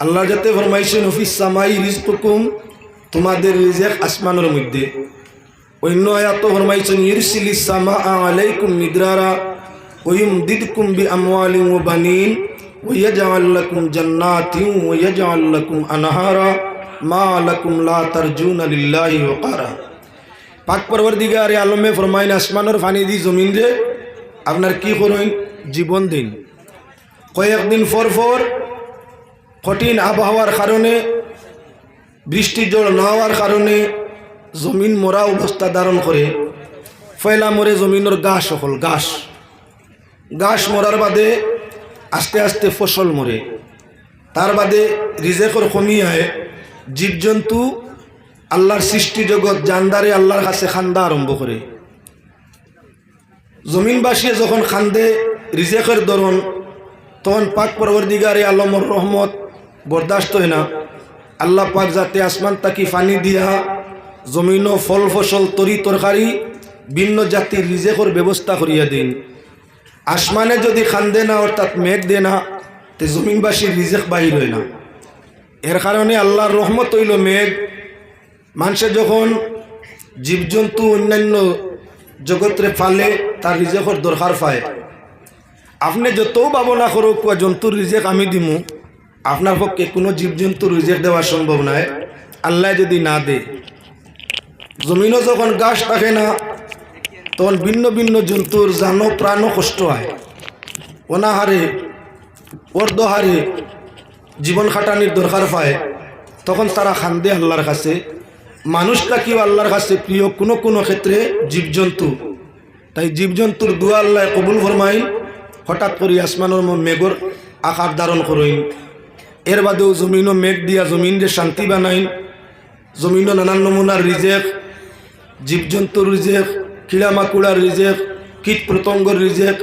আল্লাহ যাতে ফরমাইছেন অফিস সামাই রিজকুকুম, তোমাদের রিজেক আসমানের মধ্যে। অন্য আয়াত ফরমাইছেন ইরসিলিস সামা আলাইকুম মিদরারা ওয়ুমদিদকুম বিআমওয়ালিন ওয়া বানিন ওয়ায়াজআল লাকুম জান্নাতিন ওয়ায়াজআল লাকুম আনহারা মা লাকুম লা তারজুনা লিল্লাহি ওয়াকারা। পাক পরওয়ারদিগারে আলমে ফরমাইন আসমানের পানি দি জমিন রে আপনার কি করেন জীবন দিন। কয়েকদিন পর পর কঠিন আবহাওয়ার কারণে বৃষ্টি জল না হওয়ার কারণে জমিন মরা অবস্থা ধারণ করে, ফয়লা মরে জমিনের ঘাস সকল ঘাস মরার বাদে আস্তে আস্তে ফসল মরে, তার বাদে রিজেকর কমিয়ায় জীবজন্তু আল্লাহর সৃষ্টি জগৎ জানদারে আল্লাহর কাছে খান্দা আরম্ভ করে। জমিনবাসী যখন খান্দে রিজেকের দরন, তখন পাক পরওয়ারদিগারে আলমর রহমত বরদাস্ত হয় না। আল্লাহ পাক যাতে আসমান তাকি পানি দিয়া জমিন ফল ফসল তরি তরকারি ভিন্ন জাতির রিজেকের ব্যবস্থা করিয়া দিন। আসমানে যদি খান্দে না অর্থাৎ মেঘ দে না, তে জমিনবাসীর রিজেক বাহির হয় না। এর কারণে আল্লাহর রহমত হইল মেঘ। মানুষের যখন জীবজন্তু অন্যান্য জগৎরে ফালে তার রিজেকর দরকার পায়। আপনি যত ভাবনা করুক জন্তুর রিজেক আমি দিমু, আপনার পক্ষে কোনো জীবজন্তুর রিজেক দেওয়া সম্ভব নয় আল্লাহ যদি না দে। জমিনও যখন ঘাস থাকে না তখন ভিন্ন ভিন্ন জন্তুর জানো প্রাণও কষ্ট হয়, অনাহারে অর্ধহারে জীবন খাটানির দরকার পায়, তখন তারা খান্দে আল্লাহর কাছে। মানুষটা কেউ আল্লাহর কাছে প্রিয় কোনো কোনো ক্ষেত্রে জীবজন্তু, তাই জীবজন্তুর দোয়া আল্লাহ কবুল ফরমাইন। হঠাৎ করে আসমানের মেঘর আকার ধারণ করইন, এর বাদেও জমিনও মেঘ দিয়া জমিন যে শান্তি বানাইন। জমিনও নানান নমুনার রিজেক, জীবজন্তুর রিজেক, কীড়ামাকুড়ার রিজেক, কীট পতঙ্গর রিজেক,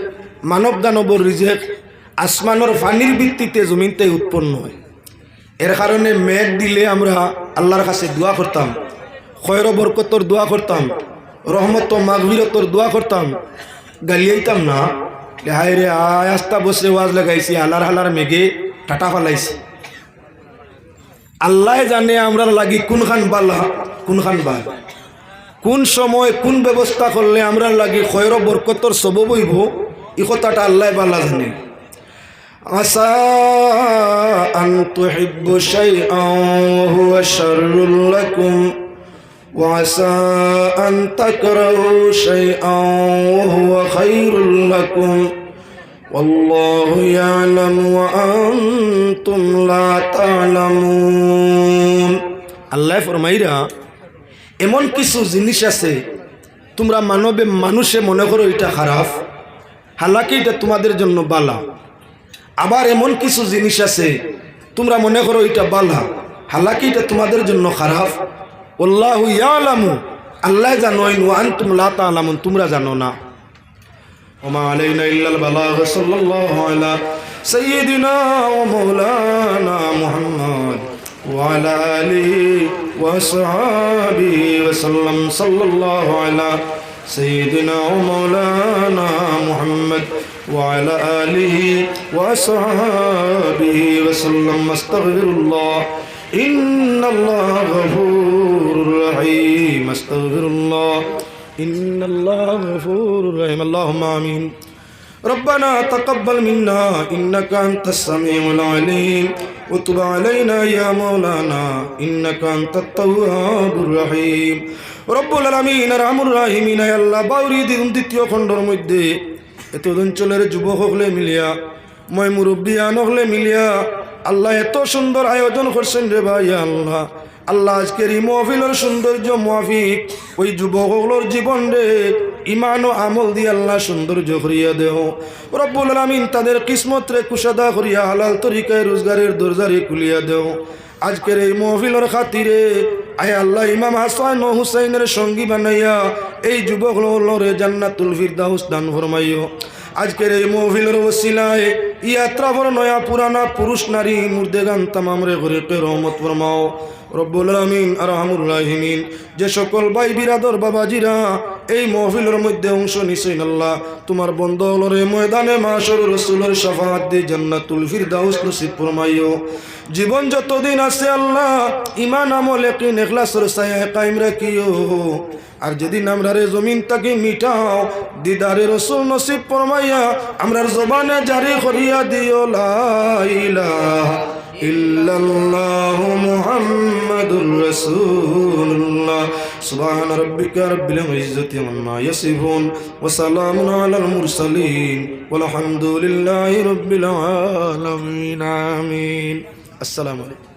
মানব দানবর রিজেক আসমানের পানির ভিত্তিতে জমিনতে উৎপন্ন হয়। এর কারণে মেঘ দিলে আমরা আল্লাহর কাছে দোয়া করতাম, খয়র বরকতর দোয়া করতাম, রহমত মাগফিরতর দোয়া করতাম, গালিয়াইতাম না। হায় রে আয় আস্তা বসে ওয়াজ লাগাইছি, হালার হালার মেঘে টাটা ফালাইছি। আল্লাহ জানে আমরা লাগি কোনখান বালা কোনখান বাল, কোন সময় কোন ব্যবস্থা করলে আমরা লাগি খয়র বরকতর সবব হইব, এই কথাটা আল্লাহ বালা জানে। আসা আন তুহিব্বু শাইআন হুয়া শাররুল লাকুম ওয়া আসা আন তাকরাহু শাইআন হুয়া খায়রুল লাকুম ওয়াল্লাহু ইয়ালামু ওয়া আনতুম লা তা'লামুন। আল্লাহ ফরমাইরা এমন কিছু জিনিস আছে তোমরা মানুষে মনে করো এটা খারাপ, হালাকি এটা তোমাদের জন্য বালা। আবার এমন কিছু জিনিস আছে তোমরা মনে করো এটা বালা, হালাকি এটা তোমাদের জন্য খারাপ। আল্লাহু ইয়ালামু, আল্লাহ জানেন, ওয়া আনতুম লা তা'লামুন, তোমরা জানো না। ওমা আলাইনা ইল্লাল বালাগ। সাল্লাল্লাহু আলা সাইয়্যিদিনা ওয়া মাওলানা মুহাম্মদ ওয়া আলা আলিহি ওয়া সাহবিহি ওয়া সাল্লাম। সাল্লাল্লাহু আলা সাইয়্যিদিনা ওয়া মাওলানা মুহাম্মদ ওয়া আলা আলিহি ওয়া সাহবিহি ওয়া সাল্লাম। আস্তাগফিরুল্লাহ, ইন্নাল্লাহা গফুরুর রহিম। আস্তাগফিরুল্লাহ, ইন্নাল্লাহা গফুরুর রহিম। আল্লাহুম্মা আমিন। ربنا تقبل منا إنك أنت السميع العليم وتب علينا يا مولانا إنك أنت التواب الرحيم رب العالمين أرحم الراحمين। يا الله বাউরি দিন দ্বিতীয় খণ্ডের মধ্যে এত অঞ্চলের যুবক হলে মিলিয়া মই মুরব্বিয়ান হলে মিলিয়া আল্লাহ এত সুন্দর আয়োজন করছেন রে ভাই। আল্লাহ আল্লাহ আজকের এই মাহফিলের সৌন্দর্য মাফিক ওই যুবকগুলোর জীবন রে ইমান ও আমল দিয়ে আল্লাহ সৌন্দর্য করিয়া দেহ। রব্বুল আলামিন তাদের কিসমত রে কুশাদা করিয়া হালাল তরিকায় রোজগারের দরজারে খুলিয়া দেহ। আজকের এই মাহফিলের খাতিরে আয় আল্লাহ ইমাম হাসান ও হুসাইনের সঙ্গী বানাইয়া এই যুবকগুলোরে জান্নাতুল ফিরদাউস দান ফরমাইও। আজকের এই মাহফিলের ওসিলায় ইয়াত্রা ভর নয়া পুরানা পুরুষ নারী মুর্দেগান তামামরে ঘরে রহমত ফরমাও। রব্বুল আলামিন আরহামুর রাহিমিন, যে সকল ভাই বিরাদর বাবাজিরা এই মাহফিলের মধ্যে অংশ নিছেন আল্লাহ তোমার বন্ধুরে ময়দানে মাশর রাসূলের শাফাআত দিয়ে জান্নাতুল ফিরদাউস নসিব ফরমাইও। জীবন যতদিন আছে আল্লাহ ঈমান আমল ইয়াকিন ইখলাসের ছায়ায় কায়েম রাখিও। আর যেদিন আমরা রে জমিন তাকে মিটাও দিদারে রাসূল নসিব ফরমাইয়া আমরার জবানে জারি করিয়া দিও লা ইলাহা ইল্লাল্লাহু মুহাম্মাদুর রাসূলুল্লাহ। সুবহান রাব্বিকা রাব্বিল ইজ্জাতি আম্মা ইয়াসিফুন ওয়া সালামুন আলাল মুরসালিন ওয়াল হামদুলিল্লাহি রাব্বিল আলামিন। আমিন। আসসালামু আলাইকুম।